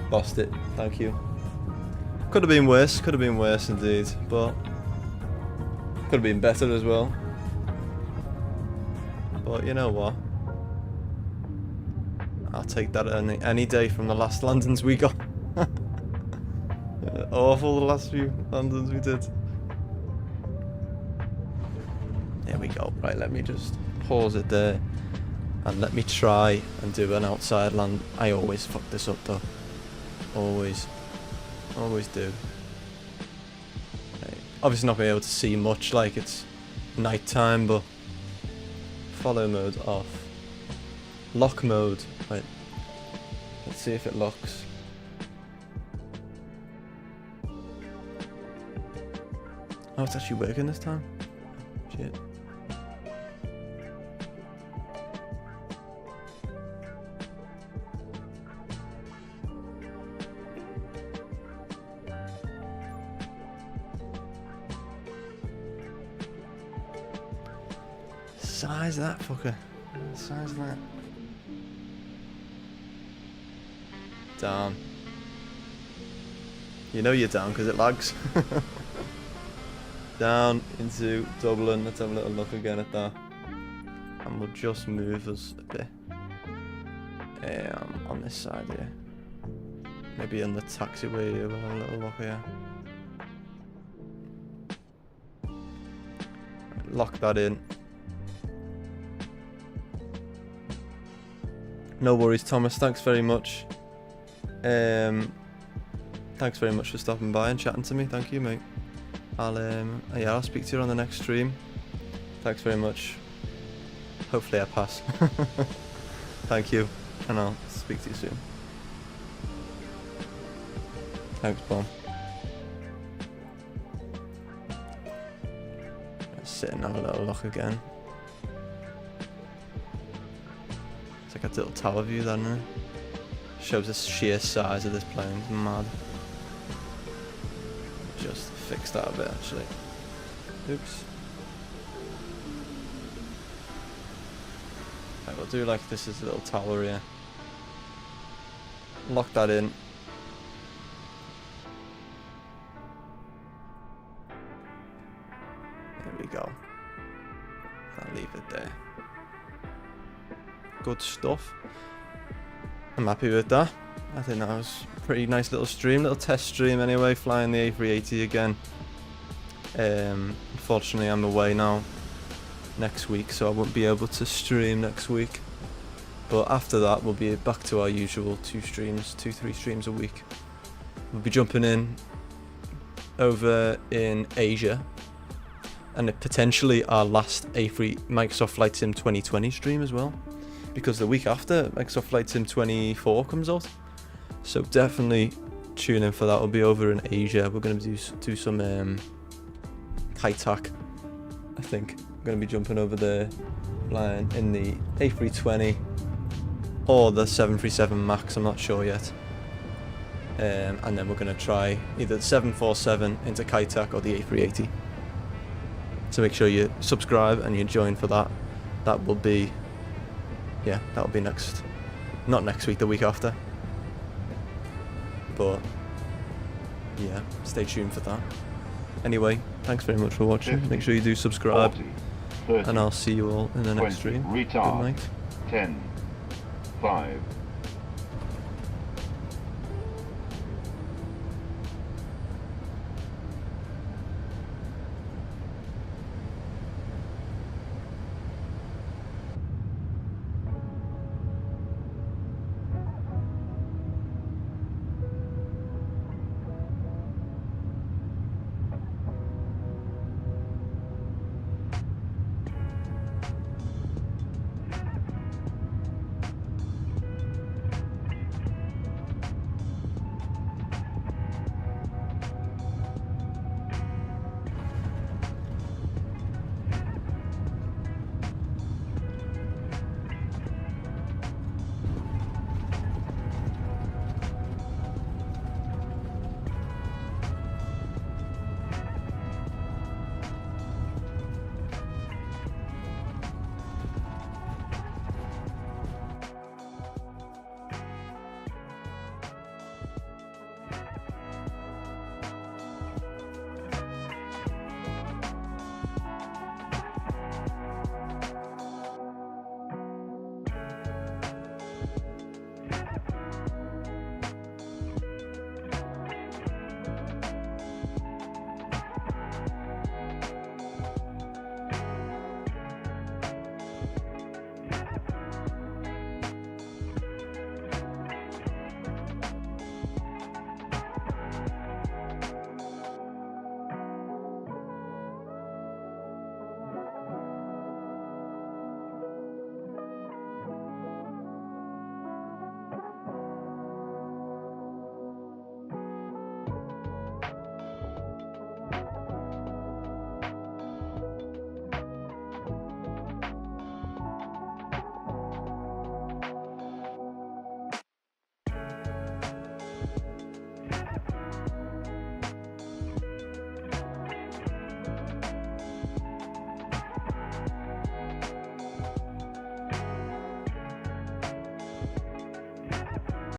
Lost it. Thank you. Could have been worse. Could have been worse indeed, but could have been better as well. But you know what? I'll take that any day from the last landings we got. Awful, the last few landings we did. There we go. Right, let me just pause it there and let me try and do an outside land. I always fuck this up though. Always do. Obviously not being able to see much, like it's night time, but follow mode off. Lock mode. Right. Let's see if it locks. Oh, it's actually working this time. Shit. Size that fucker. Size that. Damn. You know you're down because it lags. Down into Dublin. Let's have a little look again at that. And we'll just move us a bit on this side here. Maybe on the taxiway, we'll have a little look here. Lock that in. No worries, Thomas. Thanks very much. Thanks very much for stopping by and chatting to me. Thank you, mate. I'll speak to you on the next stream. Thanks very much. Hopefully I pass. Thank you, and I'll speak to you soon. Thanks, Bomb. Let's sit and have a little look again. It's like a little tower view, then, isn't it? Shows the sheer size of this plane. It's mad. Just fix that a bit, actually. Oops. Right, we'll do like this is a little tower here. Lock that in. There we go. I'll leave it there. Good stuff. I'm happy with that. I think that was a pretty nice little stream, little test stream anyway, flying the A380 again. Unfortunately I'm away now next week, so I won't be able to stream next week. But after that we'll be back to our usual 3 streams a week. We'll be jumping in over in Asia, and potentially our last Microsoft Flight Sim 2020 stream as well, because the week after Microsoft Flight Sim 24 comes out. So definitely tune in for that. We'll be over in Asia. We're going to do some Saitek, I think. We're going to be jumping over there, flying in the A320 or the 737 MAX, I'm not sure yet. And then we're going to try either the 747 into Saitek or the A380. So make sure you subscribe and you join for that. That will be, yeah, that'll be not next week, the week after. But yeah, stay tuned for that. Anyway, thanks very much for watching. 50, make sure you do subscribe, 40, 30, and I'll see you all in the next 20, stream. retard. Good night. 10, 5,